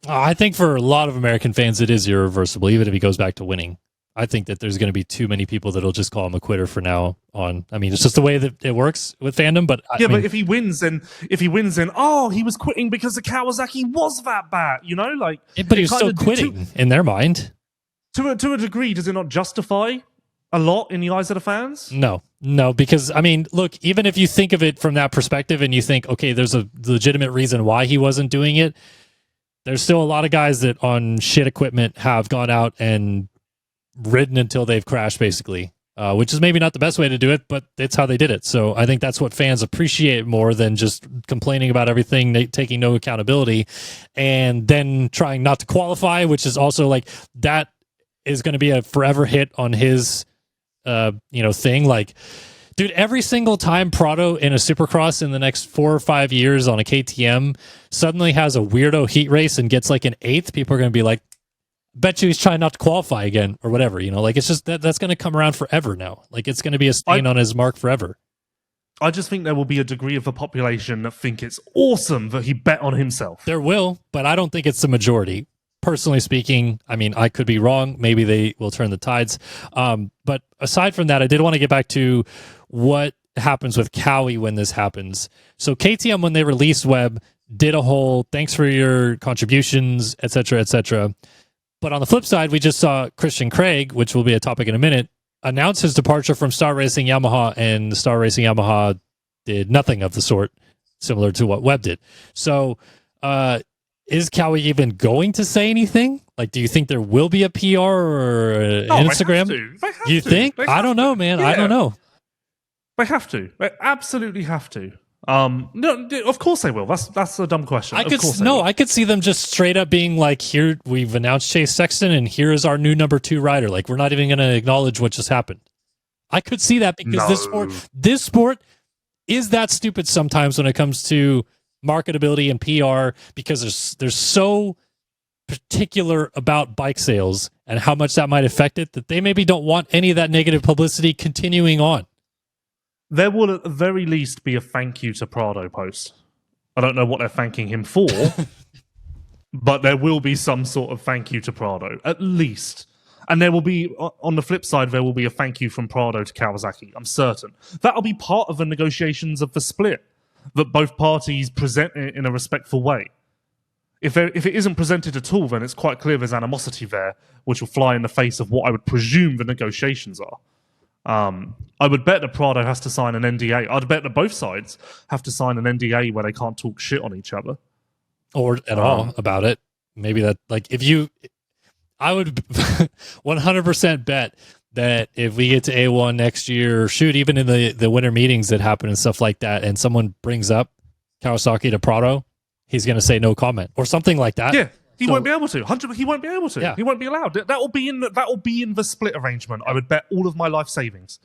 S3: I think for a lot of American fans, it is irreversible, even if he goes back to winning. I think that there's going to be too many people that'll just call him a quitter for now on. It's just the way that it works with fandom. But
S4: but if he wins, then he was quitting because the Kawasaki was that bad,
S3: But he was still quitting in their mind.
S4: To a degree, does it not justify a lot in the eyes of the fans?
S3: No, because I mean, look, even if you think of it from that perspective and you think, okay, there's a legitimate reason why he wasn't doing it, there's still a lot of guys that on shit equipment have gone out and ridden until they've crashed, basically, which is maybe not the best way to do it, but it's how they did it. So I think that's what fans appreciate more than just complaining about everything, taking no accountability, and then trying not to qualify, which is also like, that is going to be a forever hit on his thing. Like, dude, every single time Prado in a Supercross in the next 4 or 5 years on a KTM suddenly has a weirdo heat race and gets like an 8th, people are going to be like, bet you he's trying not to qualify again or whatever, like it's just that's going to come around forever now. Like, it's going to be a stain on his mark forever.
S4: I just think there will be a degree of the population that think it's awesome that he bet on himself.
S3: There will, but I don't think it's the majority. Personally speaking, I mean, I could be wrong. Maybe they will turn the tides. But aside from that, I did want to get back to what happens with Cowie when this happens. So KTM, when they released Webb, did a whole thanks for your contributions, etc., etc. But on the flip side, we just saw Christian Craig, which will be a topic in a minute, announce his departure from Star Racing Yamaha, and Star Racing Yamaha did nothing of the sort, similar to what Webb did. So, is Cowie even going to say anything? Like, do you think there will be a PR or an Instagram?
S4: They have
S3: you
S4: to.
S3: think? I don't know, man.
S4: Yeah.
S3: I don't know.
S4: They have to. They absolutely have to. No, of course they will. That's a dumb question.
S3: I could see them just straight up being like, here, we've announced Chase Sexton, and here is our new number 2 rider. Like, we're not even going to acknowledge what just happened. I could see that because this sport is that stupid sometimes when it comes to marketability and PR, because they're so particular about bike sales and how much that might affect it that they maybe don't want any of that negative publicity continuing on.
S4: There will at the very least be a thank you to Prado post. I don't know what they're thanking him for, but there will be some sort of thank you to Prado, at least. And there will be, on the flip side, there will be a thank you from Prado to Kawasaki, I'm certain. That'll be part of the negotiations of the split, that both parties present it in a respectful way. If it isn't presented at all, then it's quite clear there's animosity there, which will fly in the face of what I would presume the negotiations are. I would bet that Prado has to sign an NDA. I'd bet that both sides have to sign an NDA where they can't talk shit on each other.
S3: Or at all about it. Maybe that, like, I would 100% bet that if we get to A1 next year, or shoot, even in the winter meetings that happen and stuff like that, and someone brings up Kawasaki to Prado, he's going to say no comment or something like that.
S4: Yeah. He won't be able to. He won't be able to.
S3: Yeah.
S4: He won't be allowed. That will be in the split arrangement. I would bet all of my life savings.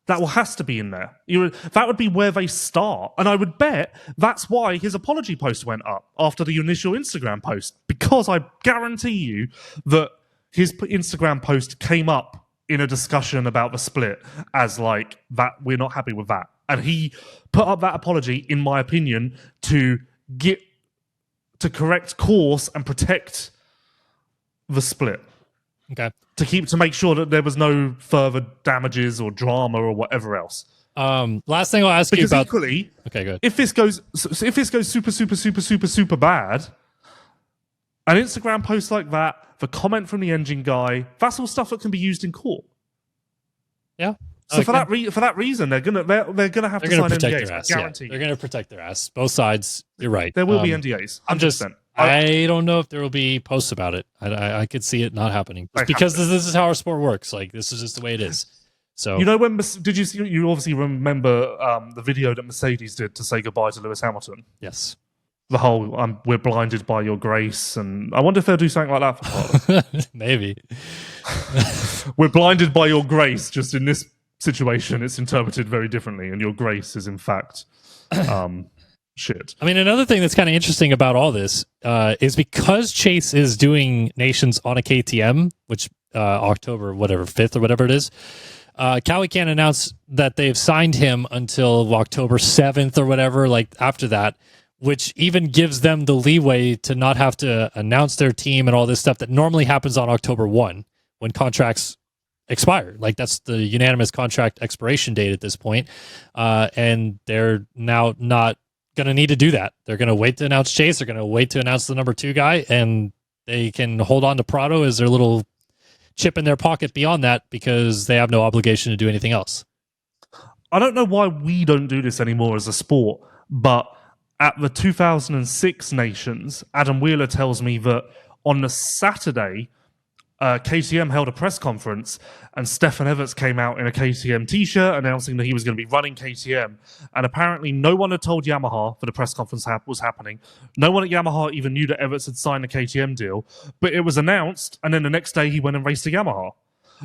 S4: That has to be in there. That would be where they start. And I would bet that's why his apology post went up after the initial Instagram post. Because I guarantee you that his Instagram post came up in a discussion about the split as like, that we're not happy with that. And he put up that apology, in my opinion, to correct course and protect the split.
S3: Okay.
S4: To make sure that there was no further damages or drama or whatever else.
S3: Last thing I'll ask you about.
S4: Equally,
S3: okay, good.
S4: If this goes super bad, an Instagram post like that, the comment from the engine guy, that's all stuff that can be used in court.
S3: Yeah.
S4: So for that reason, they're gonna have to sign NDAs. Guaranteed.
S3: They're gonna protect their ass. Both sides. You're right.
S4: There will be NDAs. 100%.
S3: I don't know if there will be posts about it. I could see it not happening because this is how our sport works. Like, this is just the way it is. So
S4: when did you see? You obviously remember the video that Mercedes did to say goodbye to Lewis Hamilton.
S3: Yes.
S4: The whole "we're blinded by your grace," and I wonder if they'll do something like that for Prado.
S3: Maybe.
S4: We're blinded by your grace. Just in this situation, it's interpreted very differently, and your grace is in fact shit.
S3: I mean, another thing that's kind of interesting about all this is because Chase is doing Nations on a KTM, which October 5th or whatever it is, Cowie can't announce that they've signed him until October 7th or whatever, like after that, which even gives them the leeway to not have to announce their team and all this stuff that normally happens on October 1 when contracts expire. Like, that's the unanimous contract expiration date at this point. And they're now not going to need to do that. They're going to wait to announce Chase. They're going to wait to announce the number 2 guy, and they can hold on to Prado as their little chip in their pocket beyond that because they have no obligation to do anything else.
S4: I don't know why we don't do this anymore as a sport, but at the 2006 Nations, Adam Wheeler tells me that on the Saturday, KTM held a press conference and Stefan Everts came out in a KTM t-shirt announcing that he was going to be running KTM. And apparently no one had told Yamaha that the press conference was happening. No one at Yamaha even knew that Everts had signed a KTM deal. But it was announced, and then the next day he went and raced a Yamaha.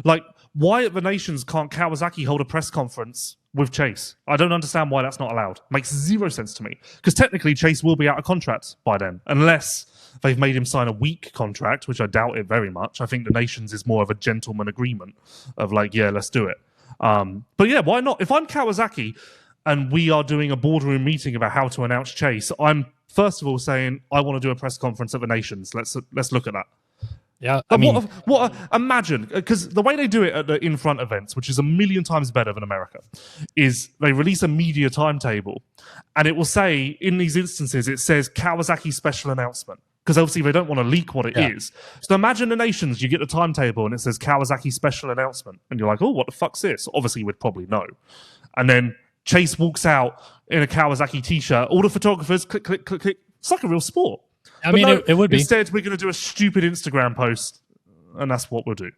S4: Like, why at the Nations can't Kawasaki hold a press conference with Chase? I don't understand why that's not allowed. Makes zero sense to me. Because technically Chase will be out of contract by then, unless they've made him sign a weak contract, which I doubt it very much. I think the Nations is more of a gentleman agreement of like, yeah, let's do it. But yeah, why not? If I'm Kawasaki and we are doing a boardroom meeting about how to announce Chase, I'm first of all saying I want to do a press conference at the Nations. Let's look at that.
S3: Yeah,
S4: I mean, imagine, because the way they do it at the in-front events, which is a million times better than America, is they release a media timetable, and it will say, in these instances, it says Kawasaki special announcement, because obviously they don't want to leak what it is. So imagine the Nations, you get the timetable, and it says Kawasaki special announcement, and you're like, oh, what the fuck's this? Obviously, we'd probably know. And then Chase walks out in a Kawasaki t-shirt, all the photographers, click, click, click, click. It's like a real sport.
S3: I mean, it would be.
S4: Instead, we're going to do a stupid Instagram post, and that's what we'll do.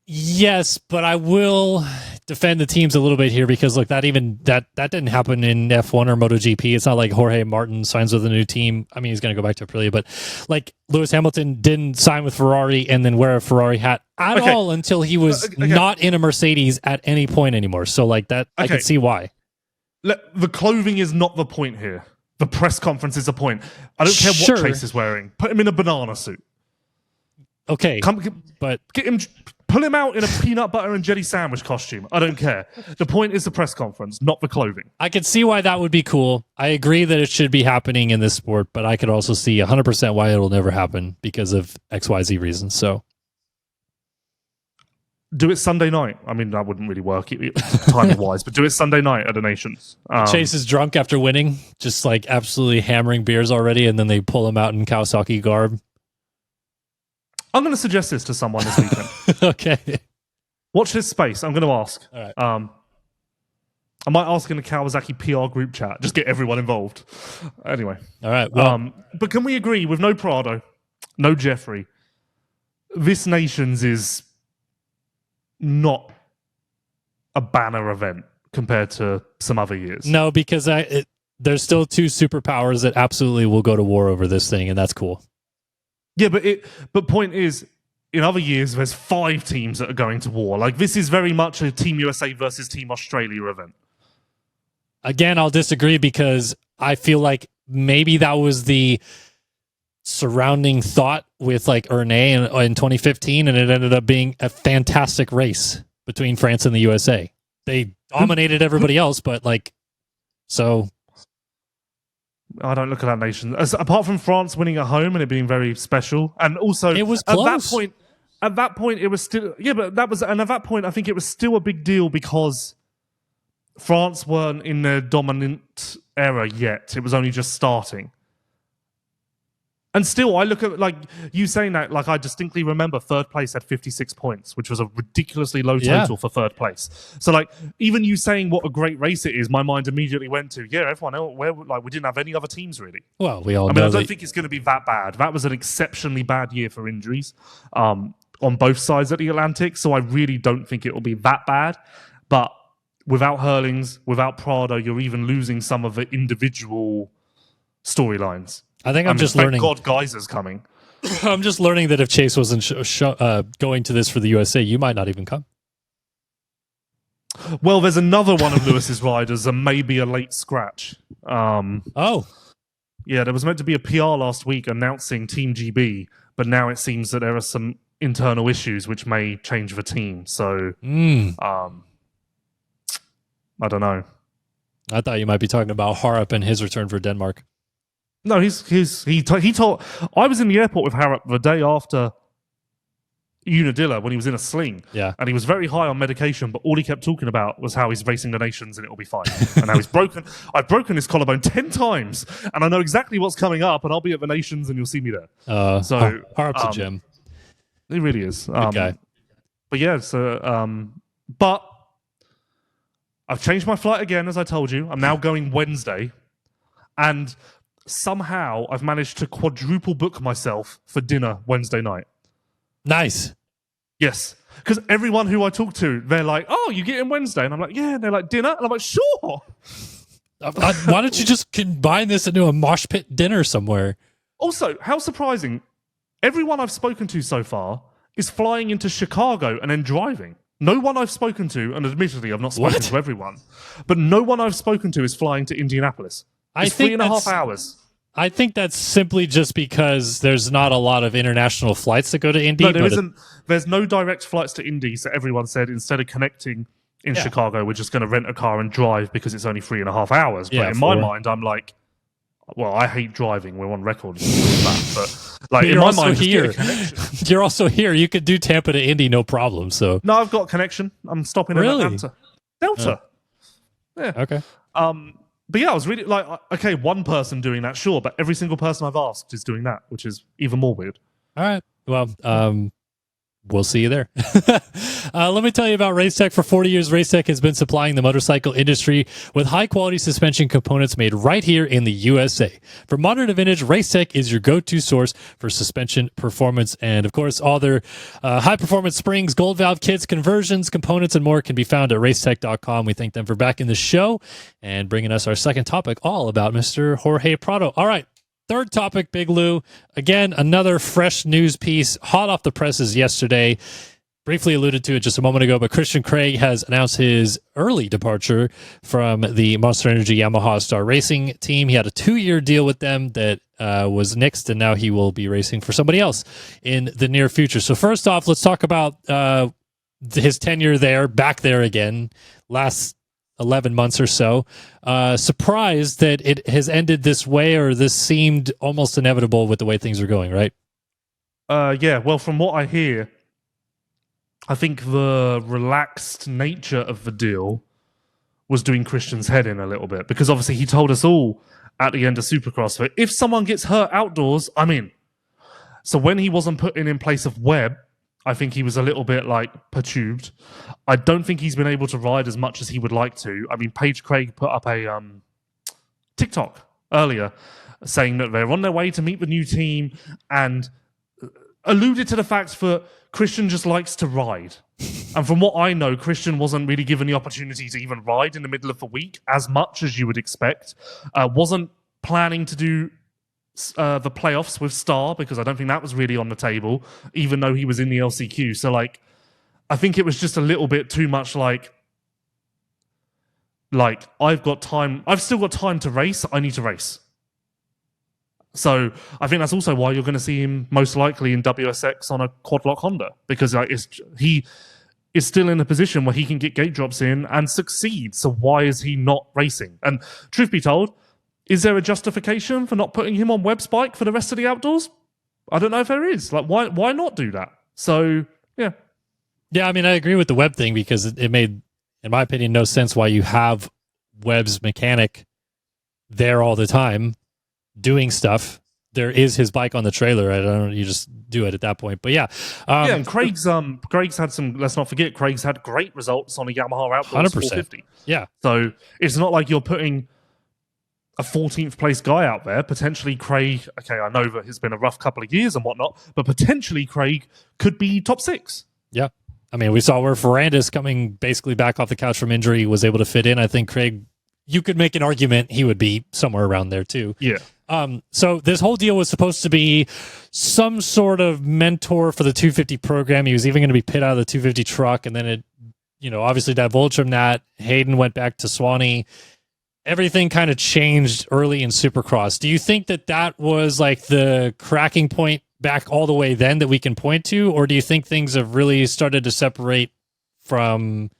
S3: Yes, but I will defend the teams a little bit here because, look, that didn't happen in F1 or MotoGP. It's not like Jorge Martin signs with a new team. I mean, he's going to go back to Aprilia, but like Lewis Hamilton didn't sign with Ferrari and then wear a Ferrari hat at all until he was not in a Mercedes at any point anymore. So, like that, I can see why.
S4: The clothing is not the point here. The press conference is the point. I don't care what Chase is wearing. Put him in a banana suit.
S3: Okay, but
S4: pull him out in a peanut butter and jelly sandwich costume. I don't care. The point is the press conference, not the clothing.
S3: I could see why that would be cool. I agree that it should be happening in this sport, but I could also see 100% why it will never happen because of XYZ reasons. So
S4: do it Sunday night. I mean, that wouldn't really work timing-wise, but do it Sunday night at the Nations.
S3: Chase is drunk after winning, just like absolutely hammering beers already, and then they pull him out in Kawasaki garb.
S4: I'm going to suggest this to someone this weekend.
S3: Okay.
S4: Watch this space. I'm going to ask.
S3: All right.
S4: I might ask in the Kawasaki PR group chat. Just get everyone involved. Anyway.
S3: All right. Well,
S4: but can we agree with no Prado, no Jeffrey, this Nations is not a banner event compared to some other years.
S3: No, because there's still two superpowers that absolutely will go to war over this thing, and that's cool.
S4: Yeah, but point is, in other years, there's 5 teams that are going to war. Like, this is very much a Team USA versus Team Australia event.
S3: Again, I'll disagree because I feel like maybe that was the surrounding thought with like Ernée in 2015, and it ended up being a fantastic race between France and the USA. They dominated everybody else, but like, so
S4: I don't look at that nation. Apart from France winning at home and it being very special, and also
S3: it was close.
S4: At that point, it was still but that was, and at that point, I think it was still a big deal because France weren't in their dominant era yet. It was only just starting. And still, I look at, like, you saying that, like, I distinctly remember third place had 56 points, which was a ridiculously low total for third place. So, like, even you saying what a great race it is, my mind immediately went to, everyone else, we didn't have any other teams, really.
S3: Well, we all
S4: I
S3: know
S4: don't think it's going to be that bad. That was an exceptionally bad year for injuries on both sides of the Atlantic, so I really don't think it will be that bad. But without Hurlings, without Prado, you're even losing some of the individual storylines.
S3: I think I'm just learning.
S4: Thank God Geyser's coming.
S3: I'm just learning that if Chase wasn't going to this for the USA, you might not even come.
S4: Well, there's another one of Lewis's riders and maybe a late scratch.
S3: Oh.
S4: Yeah, there was meant to be a PR last week announcing Team GB, but now it seems that there are some internal issues which may change the team. So, I don't know.
S3: I thought you might be talking about Harrop and his return for Denmark.
S4: No, he told. I was in the airport with Harrop the day after Unadilla when he was in a sling.
S3: Yeah.
S4: And he was very high on medication, but all he kept talking about was how he's racing the nations and it'll be fine. And now he's broken. I've broken his collarbone 10 times, and I know exactly what's coming up, and I'll be at the nations and you'll see me there.
S3: So Harp's a gem.
S4: He really is.
S3: Good guy.
S4: But yeah, but I've changed my flight again, as I told you. I'm now going Wednesday, and somehow I've managed to quadruple book myself for dinner Wednesday night.
S3: Nice.
S4: Yes, because everyone who I talk to, they're like, "Oh, you get in Wednesday," and I'm like, "Yeah." And they're like, "Dinner," and I'm like, "Sure."
S3: Why don't you just combine this into a mosh pit dinner somewhere?
S4: Also, how surprising! Everyone I've spoken to so far is flying into Chicago and then driving. No one I've spoken to, and admittedly, I've not spoken to everyone, but no one I've spoken to is flying to Indianapolis. It's 3.5 hours.
S3: I think that's simply just because there's not a lot of international flights that go to Indy.
S4: No, there isn't. There's no direct flights to Indy, so everyone said instead of connecting in Chicago, we're just going to rent a car and drive because it's only 3.5 hours. But in my mind, I'm like, well, I hate driving. We're on record with that. But like in my mind,
S3: here. You're also here. You could do Tampa to Indy, no problem. So
S4: no, I've got a connection. I'm stopping in Atlanta. Delta. Yeah.
S3: Okay.
S4: But yeah, I was really like, okay, one person doing that, sure, but every single person I've asked is doing that, which is even more weird.
S3: All right. Well, we'll see you there. Let me tell you about Racetech. For 40 years, Racetech has been supplying the motorcycle industry with high-quality suspension components made right here in the USA. For modern to vintage, Racetech is your go-to source for suspension performance. And, of course, all their high-performance springs, gold valve kits, conversions, components, and more can be found at racetech.com. We thank them for backing the show and bringing us our second topic, all about Mr. Jorge Prado. All right. Third topic, Big Lou. Again, another fresh news piece, hot off the presses yesterday. Briefly alluded to it just a moment ago, but Christian Craig has announced his early departure from the Monster Energy Yamaha Star Racing team. He had a 2-year deal with them that was nixed, and now he will be racing for somebody else in the near future. So first off, let's talk about his tenure there, back there again, last 11 months or so. Surprised that it has ended this way, or this seemed almost inevitable with the way things are going, right?
S4: Yeah, well, from what I hear, I think the relaxed nature of the deal was doing Christian's head in a little bit, because obviously he told us all at the end of Supercross that if someone gets hurt outdoors, I'm in. So when he wasn't putting in place of Webb, I think he was a little bit perturbed. I don't think he's been able to ride as much as he would like to. I mean, Paige Craig put up a TikTok earlier saying that they're on their way to meet the new team and alluded to the fact that Christian just likes to ride. And from what I know, Christian wasn't really given the opportunity to even ride in the middle of the week as much as you would expect. Wasn't planning to do the playoffs with Star, because I don't think that was really on the table, even though he was in the LCQ. So, I think it was just a little bit too much I've got time. I've still got time to race. I need to race. So I think that's also why you're going to see him most likely in WSX on a quad-lock Honda, because he is still in a position where he can get gate drops in and succeed. So why is he not racing? And truth be told, is there a justification for not putting him on Webb's bike for the rest of the outdoors? I don't know if there is. Why not do that? So, yeah.
S3: Yeah, I mean, I agree with the Webb thing, because it made, in my opinion, no sense why you have Webb's mechanic there all the time doing stuff. There is his bike on the trailer. I don't know, you just do it at that point. But yeah.
S4: Yeah, and Craig's had some, let's not forget, Craig's had great results on a Yamaha Outdoors 450.
S3: Yeah.
S4: So it's not like you're putting a 14th place guy out there. Potentially Craig, okay, I know that it's been a rough couple of years and whatnot, but potentially Craig could be top 6.
S3: Yeah. I mean, we saw where Ferrandis, coming basically back off the couch from injury, was able to fit in. I think Craig, you could make an argument he would be somewhere around there too.
S4: Yeah.
S3: So this whole deal was supposed to be some sort of mentor for the 250 program. He was even going to be pit out of the 250 truck, and then it, obviously divulged from that. Hayden went back to Swanee. Everything kind of changed early in Supercross. Do you think that was the cracking point back all the way then that we can point to, or do you think things have really started to separate from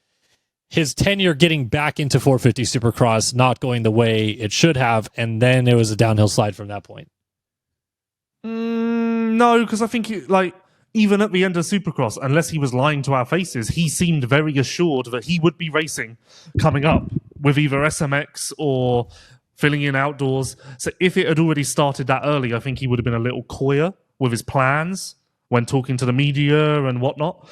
S3: his tenure getting back into 450 Supercross not going the way it should have, and then it was a downhill slide from that point?
S4: No, because I think even at the end of Supercross, unless he was lying to our faces, he seemed very assured that he would be racing coming up with either SMX or filling in outdoors. So if it had already started that early, I think he would have been a little coyer with his plans, when talking to the media and whatnot.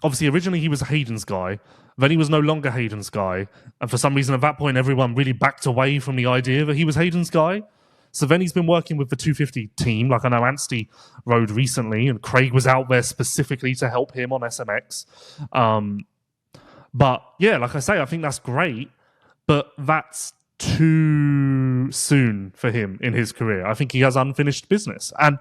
S4: Obviously, originally he was Hayden's guy. Then he was no longer Hayden's guy. And for some reason, at that point, everyone really backed away from the idea that he was Hayden's guy. So then he's been working with the 250 team. Like I know Anstey rode recently, and Craig was out there specifically to help him on SMX. But yeah, like I say, I think that's great. But that's too soon for him in his career. I think he has unfinished business. And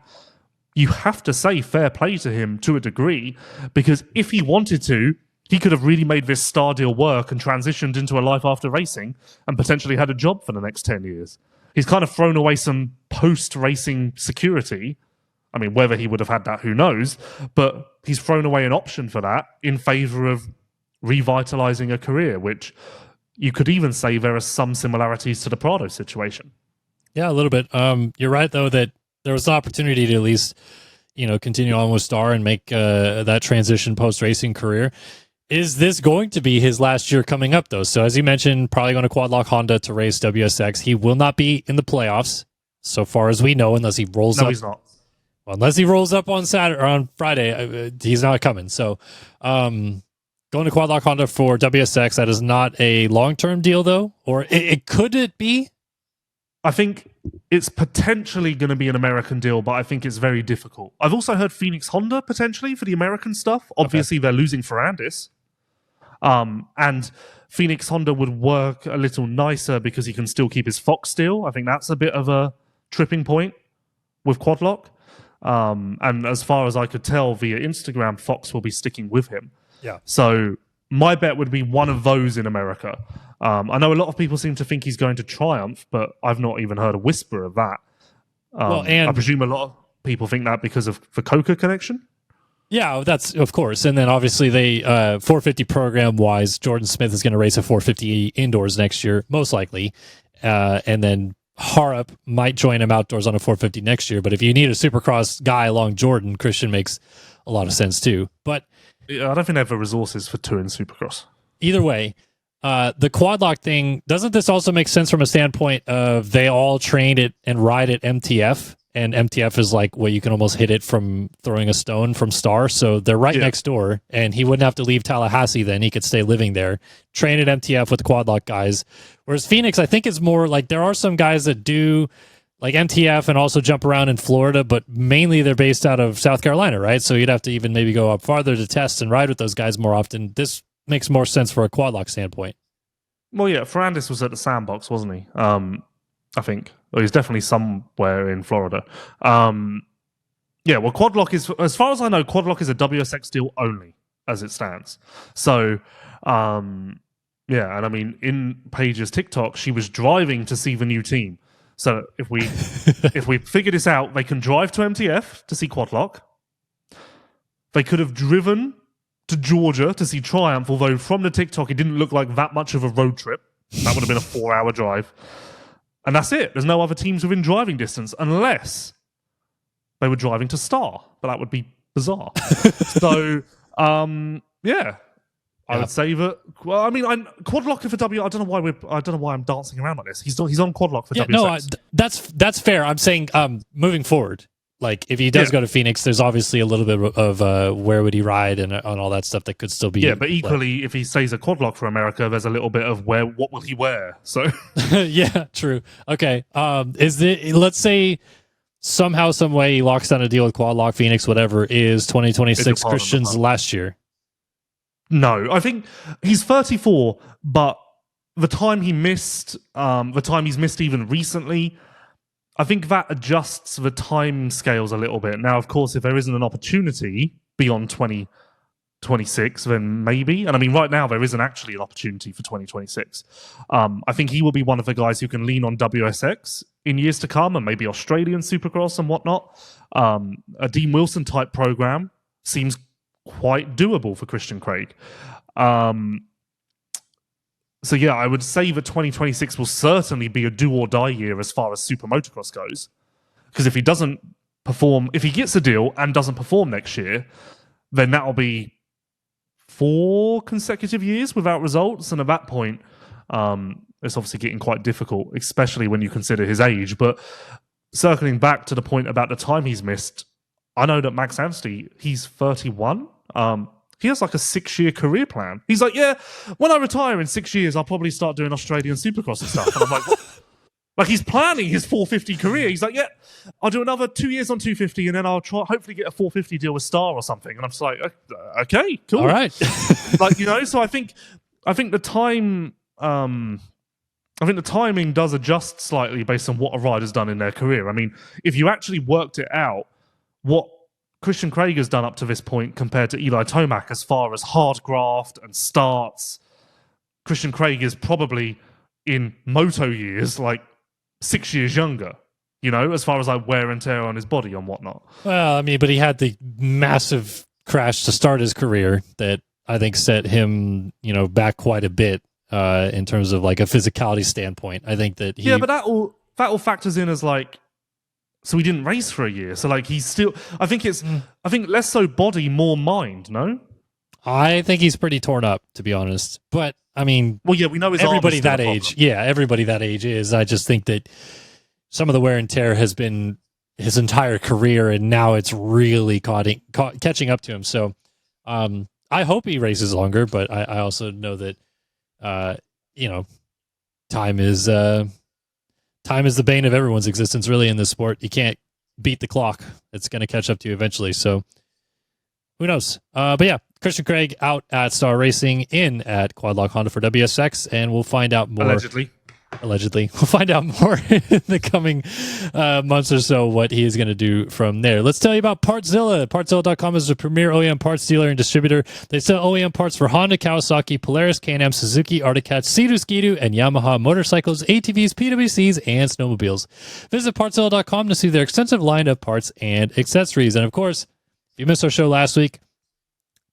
S4: you have to say fair play to him to a degree, because if he wanted to, he could have really made this star deal work and transitioned into a life after racing and potentially had a job for the next 10 years. He's kind of thrown away some post-racing security. I mean, whether he would have had that, who knows? But he's thrown away an option for that in favor of revitalizing a career, which you could even say there are some similarities to the Prado situation.
S3: Yeah, a little bit. You're right, though, that there was an opportunity to at least, continue on with Star and make that transition post-racing career. Is this going to be his last year coming up, though? So as you mentioned, probably going to Quad Lock Honda to race WSX. He will not be in the playoffs, so far as we know, unless he rolls up.
S4: No, he's not.
S3: Well, unless he rolls up on Saturday or on Friday, he's not coming. So going to Quad Lock Honda for WSX, that is not a long-term deal, though? Or could it be?
S4: I think it's potentially going to be an American deal, but I think it's very difficult. I've also heard Phoenix Honda potentially for the American stuff. Obviously, They're losing Ferrandis. And Phoenix Honda would work a little nicer because he can still keep his Fox deal. I think that's a bit of a tripping point with Quadlock. And as far as I could tell via Instagram, Fox will be sticking with him.
S3: Yeah.
S4: So my bet would be one of those in America. I know a lot of people seem to think he's going to Triumph, but I've not even heard a whisper of that. I presume a lot of people think that because of the Coca connection.
S3: Yeah, that's of course. And then obviously they 450 program wise, Jordan Smith is going to race a 450 indoors next year, most likely. And then Harrop might join him outdoors on a 450 next year. But if you need a Supercross guy along Jordan, Christian makes a lot of sense too. But
S4: yeah, I don't think they have the resources for two in Supercross.
S3: Either way, the quad lock thing, doesn't this also make sense from a standpoint of they all trained it and ride at MTF? And MTF is like what you can almost hit it from throwing a stone from Star. So they're right next door, and he wouldn't have to leave Tallahassee then. He could stay living there, train at MTF with the quad lock guys. Whereas Phoenix, I think, is more like there are some guys that do like MTF and also jump around in Florida, but mainly they're based out of South Carolina, right? So you'd have to even maybe go up farther to test and ride with those guys more often. This makes more sense for a quad lock standpoint.
S4: Well, yeah, Ferrandis was at the Sandbox, wasn't he? I think. Well, he's definitely somewhere in Florida. Yeah, well, Quadlock is, as far as I know, Quadlock is a WSX deal only, as it stands. So, yeah, and I mean, in Paige's TikTok, she was driving to see the new team. So if we if we figure this out, they can drive to MTF to see Quadlock. They could have driven to Georgia to see Triumph, although from the TikTok, it didn't look like that much of a road trip. That would have been a 4-hour drive. And that's it. There's no other teams within driving distance unless they were driving to Star. But that would be bizarre. So, yeah. I would say that. Well, I mean, Quadlock for W. I don't know why I'm dancing around like this. He's on Quadlock for WSX.
S3: No, that's fair. I'm saying moving forward, like if he does go to Phoenix, there's obviously a little bit of where would he ride and on all that stuff that could still be.
S4: Yeah, but equally, if he stays a Quadlock for America, there's a little bit of what will he wear? So
S3: yeah, true. Okay, let's say somehow, some way he locks down a deal with Quadlock, Phoenix, whatever. Is 2026 Christian's last year?
S4: No, I think he's 34, but the time he missed, the time he's missed even recently, I think that adjusts the time scales a little bit. Now, of course, if there isn't an opportunity beyond 2026, then maybe. And I mean, right now, there isn't actually an opportunity for 2026. I think he will be one of the guys who can lean on WSX in years to come, and maybe Australian Supercross and whatnot. A Dean Wilson type program seems quite doable for Christian Craig. So yeah, I would say that 2026 will certainly be a do or die year as far as SuperMotocross goes. Because if he doesn't perform, if he gets a deal and doesn't perform next year, then that'll be 4 consecutive years without results. And at that point, it's obviously getting quite difficult, especially when you consider his age. But circling back to the point about the time he's missed, I know that Max Anstey, he's 31. He has like a 6-year career plan. He's like, yeah, when I retire in 6 years, I'll probably start doing Australian Supercross and stuff. And I'm like, what? Like, he's planning his 450 career. He's like, yeah, I'll do another 2 years on 250, and then I'll hopefully get a 450 deal with Star or something. And I'm just like, okay, cool.
S3: All right.
S4: Like, so I think the time, I think the timing does adjust slightly based on what a rider's done in their career. I mean, if you actually worked it out, what Christian Craig has done up to this point compared to Eli Tomac as far as hard graft and starts, Christian Craig is probably in moto years like 6 years younger, as far as like wear and tear on his body and whatnot.
S3: Well, I mean, but he had the massive crash to start his career that I think set him, back quite a bit in terms of like a physicality standpoint. I think that
S4: but that all factors in as like, so he didn't race for a year. So like he's still, I think less so body, more mind, no?
S3: I think he's pretty torn up, to be honest. But I mean,
S4: well, yeah, we know his
S3: everybody that age. Yeah, everybody that age is. I just think that some of the wear and tear has been his entire career, and now it's really catching up to him. So I hope he races longer, but I also know that time is the bane of everyone's existence, really, in this sport. You can't beat the clock. It's going to catch up to you eventually. So who knows? But yeah, Christian Craig out at Star Racing, in at Quadlock Honda for WSX, and we'll find out more. Allegedly. We'll find out more in the coming months or so what he is going to do from there. Let's tell you about Partzilla. Partzilla.com is the premier OEM parts dealer and distributor. They sell OEM parts for Honda, Kawasaki, Polaris, Can-Am, Suzuki, Arctic Cat, Sea-Doo, Ski-Doo, and Yamaha motorcycles, ATVs, PWCs, and snowmobiles. Visit Partzilla.com to see their extensive line of parts and accessories. And of course, if you missed our show last week,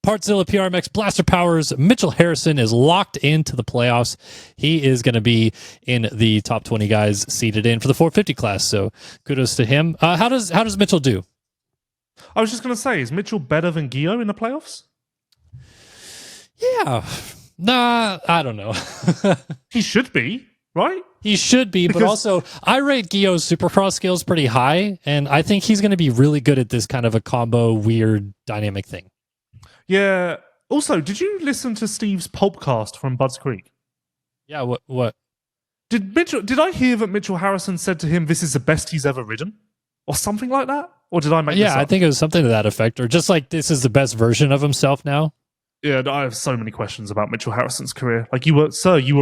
S3: Partzilla PRMX Blaster Powers, Mitchell Harrison is locked into the playoffs. He is going to be in the top 20 guys seated in for the 450 class. So kudos to him. How does Mitchell do?
S4: I was just going to say, is Mitchell better than Gio in the playoffs?
S3: Yeah. Nah, I don't know.
S4: He should be, right?
S3: He should be, but also I rate Gio's Supercross skills pretty high, and I think he's going to be really good at this kind of a combo, weird, dynamic thing.
S4: Yeah. Also, did you listen to Steve's Pulpcast from Budds Creek?
S3: Yeah. What?
S4: Did I hear that Mitchell Harrison said to him, "This is the best he's ever ridden," or something like that? Or did I make this up?
S3: I think it was something to that effect, or just like this is the best version of himself now.
S4: Yeah, I have so many questions about Mitchell Harrison's career. Like you were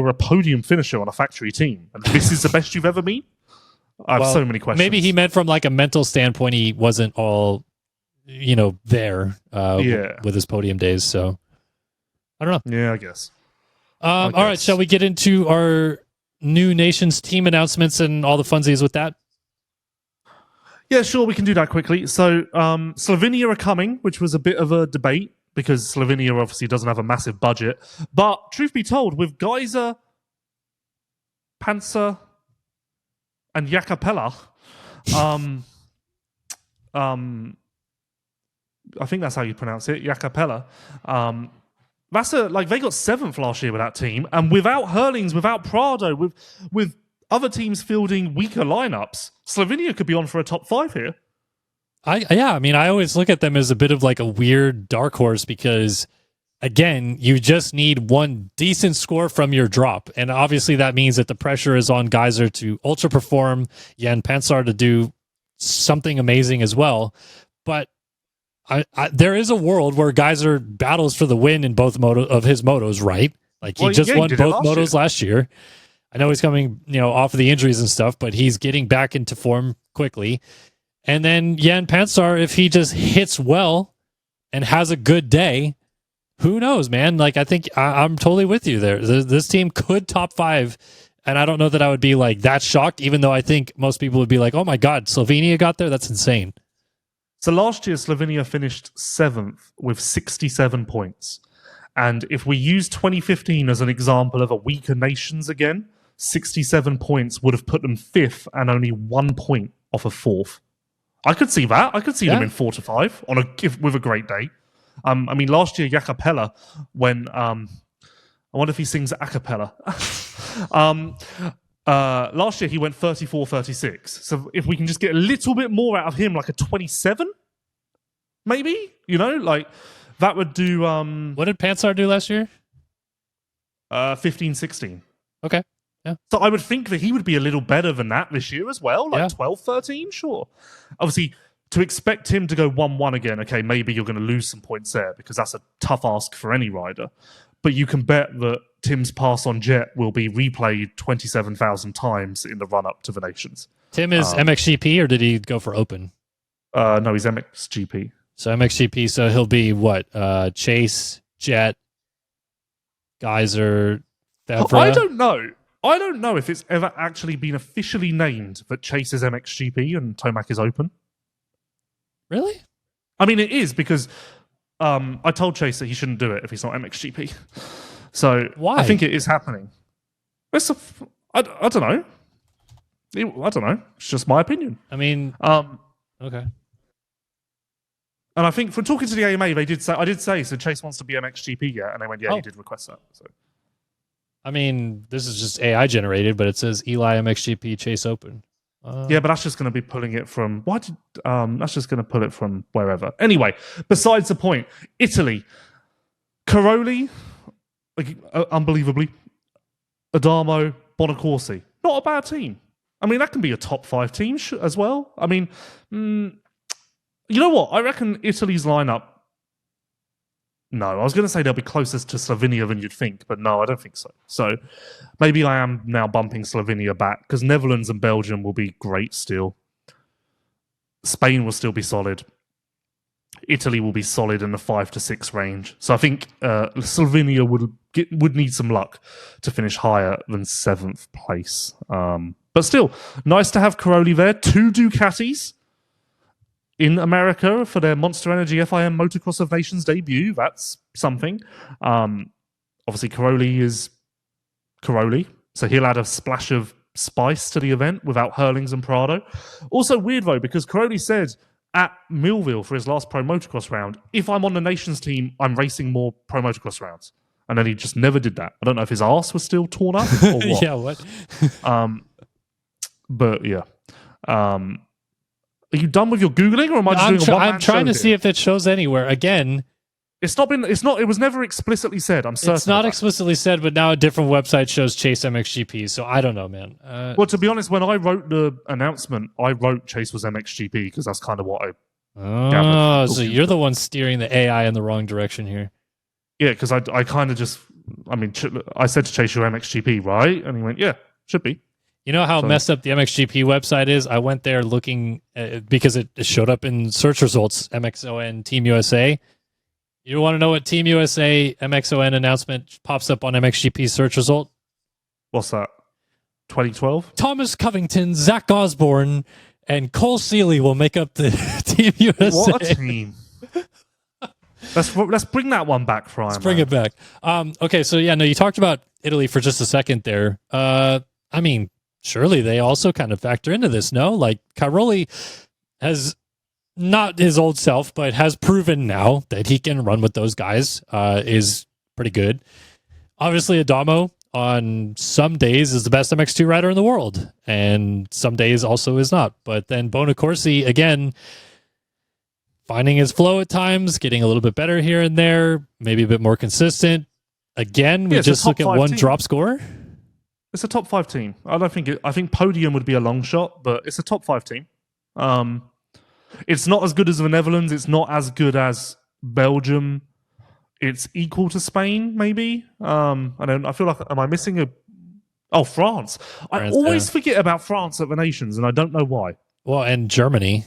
S4: a podium finisher on a factory team, and this is the best you've ever been. I have so many questions. Maybe
S3: he meant from like a mental standpoint, he wasn't all there with his podium days. So I don't know.
S4: Yeah, I guess.
S3: All right, shall we get into our new nation's team announcements and all the funsies with that?
S4: Yeah, sure, we can do that quickly. So Slovenia are coming, which was a bit of a debate because Slovenia obviously doesn't have a massive budget. But truth be told, with Geyser, Panzer, and Jacapella, I think that's how you pronounce it, Jacapella. They got 7th last year with that team, and without Hurlings, without Prado, with other teams fielding weaker lineups, Slovenia could be on for a top 5 here.
S3: I always look at them as a bit of like a weird dark horse because, again, you just need one decent score from your drop, and obviously that means that the pressure is on Geyser to ultra perform, Jan Pansar to do something amazing as well, but there is a world where Geyser battles for the win in both of his motos, right? Like he just won both motos last year. I know he's coming, off of the injuries and stuff, but he's getting back into form quickly. And then Jan Pansar, if he just hits well and has a good day, who knows, man? Like I think I'm totally with you there. This team could top 5, and I don't know that I would be like that shocked, even though I think most people would be like, "Oh my God, Slovenia got there? That's insane."
S4: So last year, Slovenia finished 7th with 67 points. And if we use 2015 as an example of a weaker nations again, 67 points would have put them 5th and only 1 point off of 4th. I could see that. I could see them in 4 to 5 with a great day. Last year, Jacapella, when I wonder if he sings a cappella. Last year, he went 34-36. So if we can just get a little bit more out of him, like a 27, maybe, like that would do
S3: What did Pansar do last year?
S4: 15, 16.
S3: Okay. Yeah.
S4: So I would think that he would be a little better than that this year as well, like
S3: Yeah.
S4: 12, 13, sure. Obviously, to expect him to go 1-1 again, okay, maybe you're going to lose some points there because that's a tough ask for any rider. But you can bet that Tim's pass on Jet will be replayed 27,000 times in the run-up to the Nations.
S3: Tim is MXGP, or did he go for Open?
S4: No, he's MXGP.
S3: So MXGP, so he'll be what? Chase, Jet, Geyser, Fevra?
S4: I don't know. I don't know if it's ever actually been officially named that Chase is MXGP and Tomac is Open.
S3: Really?
S4: I mean, it is because I told Chase that he shouldn't do it if he's not MXGP. So
S3: why?
S4: I think it is happening. I don't know. I don't know. It's just my opinion.
S3: I mean, okay.
S4: And I think from talking to the AMA, I did say, so Chase wants to be MXGP yet? And they went, yeah, he did request that. So.
S3: I mean, this is just AI generated, but it says Eli MXGP Chase Open.
S4: Yeah, but that's just going to be pulling it from that's just going to pull it from wherever. Anyway, besides the point, Italy, Caroli, unbelievably, Adamo, Bonacorsi, not a bad team. I mean, that can be a top 5 team as well. I mean, you know what? I reckon Italy's lineup. No, I was going to say they'll be closest to Slovenia than you'd think, but no, I don't think so. So maybe I am now bumping Slovenia back because Netherlands and Belgium will be great still. Spain will still be solid. Italy will be solid in the 5 to 6 range. So I think Slovenia would need some luck to finish higher than 7th place. But still, nice to have Caroli there. 2 Ducatis in America for their Monster Energy FIM Motocross of Nations debut. That's something. Obviously, Caroli is Caroli, so he'll add a splash of spice to the event without Hurlings and Prado. Also weird, though, because Caroli said at Millville for his last Pro Motocross round, if I'm on the Nations team, I'm racing more Pro Motocross rounds. And then he just never did that. I don't know if his arse was still torn up or what.
S3: Yeah, what?
S4: But yeah. Are you done with your Googling, or am I just doing a one-man
S3: I'm trying to
S4: show
S3: see
S4: here?
S3: if it shows anywhere. Again,
S4: It was never explicitly said. I'm certain.
S3: it's not
S4: of that.
S3: explicitly said, but now a different website shows Chase MXGP, so I don't know, man.
S4: Well, to be honest, when I wrote the announcement, I wrote Chase was MXGP because that's kind of what I.
S3: Oh, so you're the one steering the AI in the wrong direction here.
S4: Yeah, because I kind of just. I mean, I said to Chase, you're MXGP, right? And he went, yeah, should be.
S3: You know how messed up the MXGP website is? I went there looking because it showed up in search results, MXON Team USA. You want to know what Team USA MXON announcement pops up on MXGP search result?
S4: What's that? 2012?
S3: Thomas Covington, Zach Osborne, and Cole Seeley will make up the Team USA.
S4: What a team. Let's bring that one back, Friar.
S3: Let's bring it back. Okay, so yeah, no, you talked about Italy for just a second there. I mean, surely they also kind of factor into this, no? Like, Cairoli has not his old self, but has proven now that he can run with those guys, is pretty good. Obviously, Adamo on some days is the best MX2 rider in the world, and some days also is not. But then Bonacorsi, again, finding his flow at times, getting a little bit better here and there, maybe a bit more consistent. Again, we just look at one drop score.
S4: It's a top 5 team. I think podium would be a long shot, but it's a top 5 team. It's not as good as the Netherlands. It's not as good as Belgium. It's equal to Spain, maybe. I feel like, am I missing a? Oh, France. I always forget about France at the Nations, and I don't know why.
S3: Well, and Germany.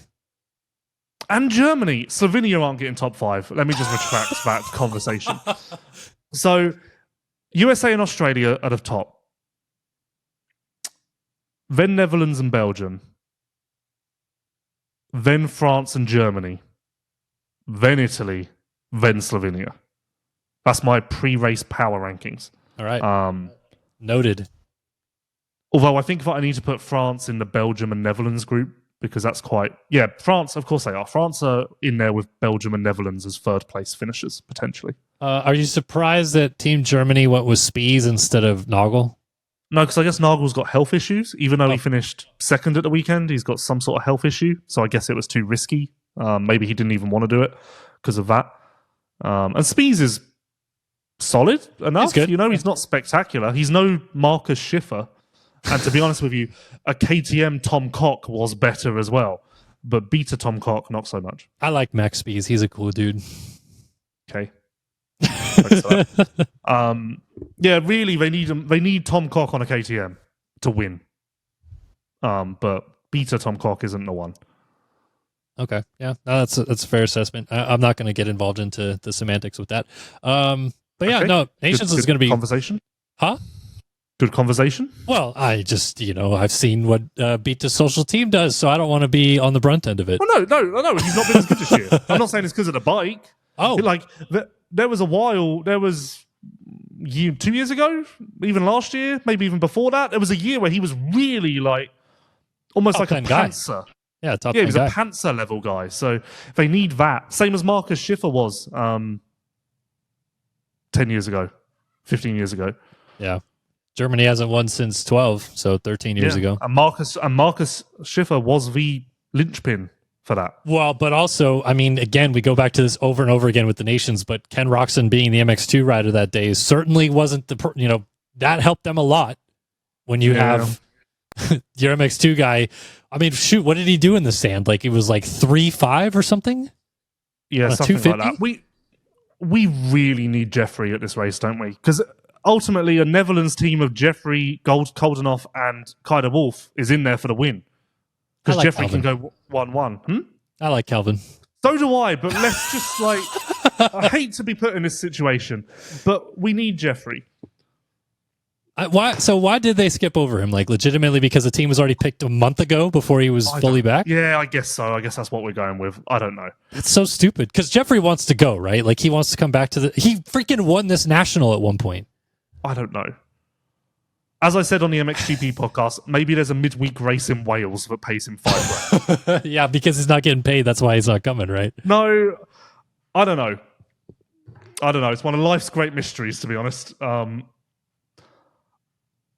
S4: And Germany. Slovenia aren't getting top 5. Let me just retract that conversation. So, USA and Australia are the top. Then Netherlands and Belgium. Then France and Germany. Then Italy. Then Slovenia. That's my pre-race power rankings.
S3: All right. Noted.
S4: Although I think that I need to put France in the Belgium and Netherlands group because that's quite... Yeah, France, of course they are. France are in there with Belgium and Netherlands as third place finishers, potentially.
S3: Are you surprised that Team Germany went with Spies instead of Nagel?
S4: No, because I guess Nagel's got health issues. Even though he finished second at the weekend, he's got some sort of health issue. So I guess it was too risky Maybe he didn't even want to do it because of that. And Spies is solid enough.
S3: He's good.
S4: He's not spectacular. He's no Marcus Schiffer. And to be honest with you, a KTM Tom Cock was better as well. But beta Tom Cock, not so much.
S3: I like Max Spies. He's a cool dude.
S4: Okay. Really, they need Tom Cock on a KTM to win. But beta Tom Cock isn't the one.
S3: Okay, yeah, no, that's a fair assessment. I'm not going to get involved into the semantics with that. But yeah,
S4: Okay.
S3: no, Nations is going to be
S4: conversation.
S3: Huh?
S4: Good conversation.
S3: Well, I just I've seen what Beat the Social Team does, so I don't want to be on the brunt end of it.
S4: Well, no, he's not been as good this year. I'm not saying it's because of the bike.
S3: Oh,
S4: Like there was a while. There was 2 years ago, even last year, maybe even before that. There was a year where he was really like almost
S3: Top
S4: like a
S3: 10 guy.
S4: Panzer.
S3: yeah, top
S4: Yeah, he
S3: 10
S4: was
S3: guy.
S4: a Panzer level guy. So they need that. Same as Marcus Schiffer was 10 years ago, 15 years ago.
S3: Yeah, Germany hasn't won since 12, so 13 years ago.
S4: And Marcus Schiffer was the linchpin for that.
S3: Well, but also, I mean, again, we go back to this over and over again with the Nations, but Ken Roxon being the MX2 rider that day certainly wasn't that helped them a lot when you have your MX2 guy. I mean, shoot, what did he do in the sand? Like, it was like 3.5 or something?
S4: Yeah, something like that. We really need Jeffrey at this race, don't we? Because ultimately, a Netherlands team of Jeffrey, Koldenhoff, and Kaider Wolf is in there for the win. Because
S3: like
S4: Jeffrey
S3: Calvin.
S4: can go 1-1.
S3: I like Calvin.
S4: So do I, but let's just I hate to be put in this situation, but we need Jeffrey.
S3: Why did they skip over him? Like, legitimately because the team was already picked a month ago before he was fully back?
S4: Yeah, I guess so. I guess that's what we're going with. I don't know.
S3: It's so stupid because Jeffrey wants to go, right? Like, he wants to come back to he freaking won this national at one point.
S4: I don't know. As I said on the MXGP podcast, maybe there's a midweek race in Wales that pays him $5,000.
S3: Yeah, because he's not getting paid. That's why he's not coming, right?
S4: No, I don't know. It's one of life's great mysteries, to be honest.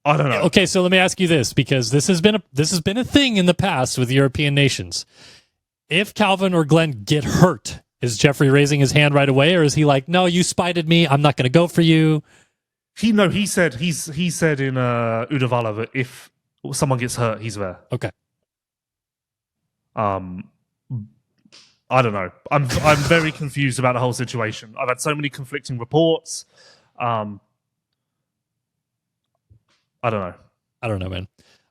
S4: I don't know.
S3: Okay, so let me ask you this, because this has been a thing in the past with European nations. If Calvin or Glenn get hurt, is Jeffrey raising his hand right away, or is he like, no, you spited me, I'm not going to go for you?
S4: He said in Uddevalla that if someone gets hurt, he's there.
S3: Okay.
S4: I don't know. I'm very confused about the whole situation. I've had so many conflicting reports. I don't know,
S3: man.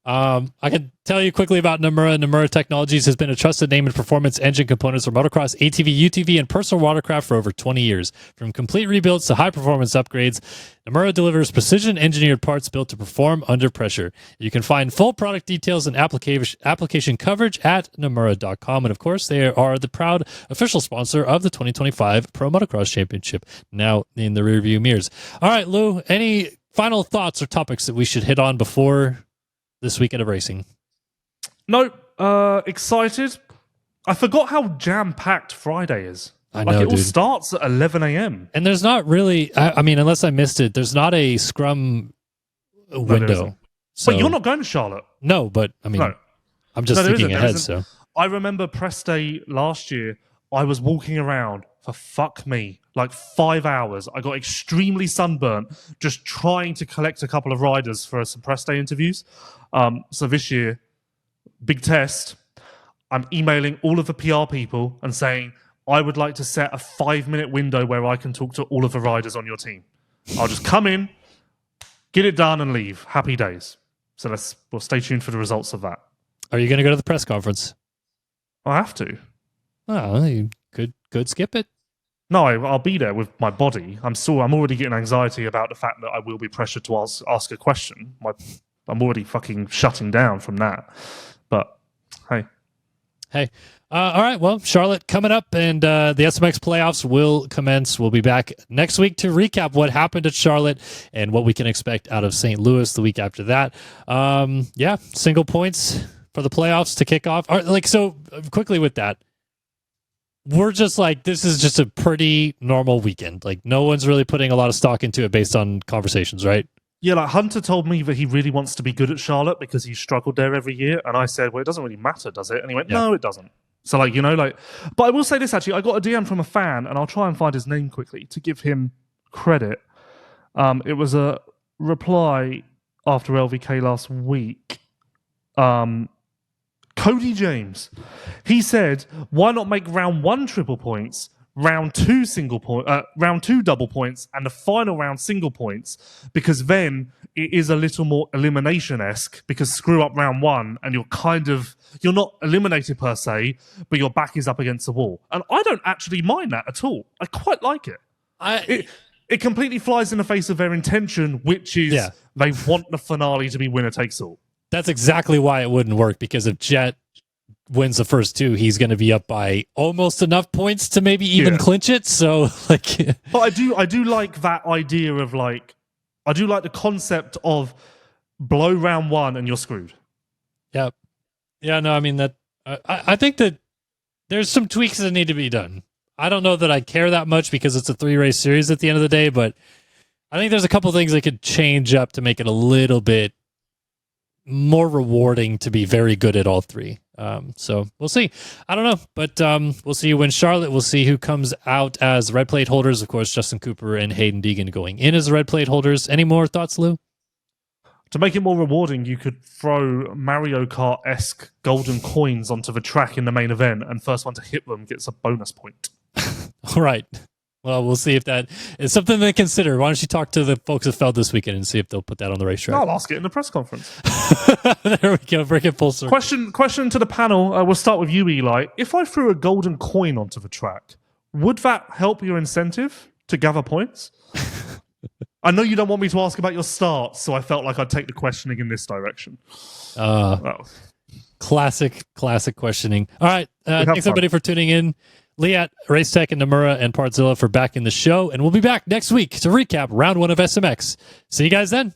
S3: I can tell you quickly about Namura. Namura Technologies has been a trusted name in performance engine components for motocross, ATV, UTV, and personal watercraft for over 20 years. From complete rebuilds to high-performance upgrades, Namura delivers precision-engineered parts built to perform under pressure. You can find full product details and application coverage at Namura.com. And, of course, they are the proud official sponsor of the 2025 Pro Motocross Championship, now in the rearview mirrors. All right, Lou, any final thoughts or topics that we should hit on before this weekend of racing?
S4: No, excited. I forgot how jam-packed Friday is.
S3: I know,
S4: it all
S3: dude.
S4: starts at 11 a.m.
S3: And there's not really, I mean, unless I missed it, there's not a scrum window.
S4: isn't.
S3: So,
S4: But you're not going to Charlotte.
S3: No, but I mean,
S4: No.
S3: I'm just
S4: No, there
S3: thinking
S4: isn't, there
S3: ahead.
S4: isn't.
S3: So
S4: I remember press day last year, I was walking around for like 5 hours. I got extremely sunburnt just trying to collect a couple of riders for some press day interviews. So this year, big test, I'm emailing all of the PR people and saying, I would like to set a 5-minute window where I can talk to all of the riders on your team. I'll just come in, get it done and leave. Happy days. So we'll stay tuned for the results of that.
S3: are you going to go to the press conference?
S4: I have to.
S3: Oh, you could skip it.
S4: No, I'll be there with my body. I'm already getting anxiety about the fact that I will be pressured to ask a question. I'm already fucking shutting down from that. But hey.
S3: All right. Well, Charlotte coming up, and the SMX playoffs will commence. We'll be back next week to recap what happened at Charlotte and what we can expect out of St. Louis the week after that. Yeah, single points for the playoffs to kick off. So quickly with that, we're just like, this is just a pretty normal weekend. Like, no one's really putting a lot of stock into it based on conversations, right?
S4: Yeah, like Hunter told me that he really wants to be good at Charlotte because he's struggled there every year. And I said, well, it doesn't really matter, does it? And he went, no, it doesn't. So, like, but I will say this, actually. I got a DM from a fan, and I'll try and find his name quickly to give him credit. It was a reply after LVK last week. Cody James. He said, why not make round 1 triple points, round 2 round 2 double points, and the final round single points, because then it is a little more elimination-esque, because screw up round 1 and you're not eliminated per se, but your back is up against the wall. And I don't actually mind that at all. I quite like it. It completely flies in the face of their intention, which is they want the finale to be winner takes all.
S3: That's exactly why it wouldn't work, because if Jet wins the first 2, he's going to be up by almost enough points to maybe even clinch it. So, like,
S4: but I do like that idea of, like, I do like the concept of blow round 1 and you're screwed.
S3: Yep. Yeah. No, I mean that. I think that there's some tweaks that need to be done. I don't know that I care that much because it's a 3-race series at the end of the day, but I think there's a couple things they could change up to make it a little bit more rewarding to be very good at all 3. So we'll see. I don't know, but we'll see you win Charlotte. We'll see who comes out as red plate holders. Of course, Justin Cooper and Hayden Deegan going in as red plate holders. Any more thoughts, Lou?
S4: To make it more rewarding, you could throw Mario Kart-esque golden coins onto the track in the main event, and first one to hit them gets a bonus point.
S3: All right. Well, we'll see if that is something they consider. Why don't you talk to the folks at Feld this weekend and see if they'll put that on the racetrack?
S4: I'll ask it in the press conference.
S3: There we go. Bring it full circle.
S4: Question to the panel. We'll start with you, Eli. If I threw a golden coin onto the track, would that help your incentive to gather points? I know you don't want me to ask about your start, so I felt like I'd take the questioning in this direction.
S3: Classic questioning. All right. Thanks, everybody, for tuning in. Leatt, Racetech, and Namura, and Partzilla for backing the show. And we'll be back next week to recap round 1 of SMX. See you guys then.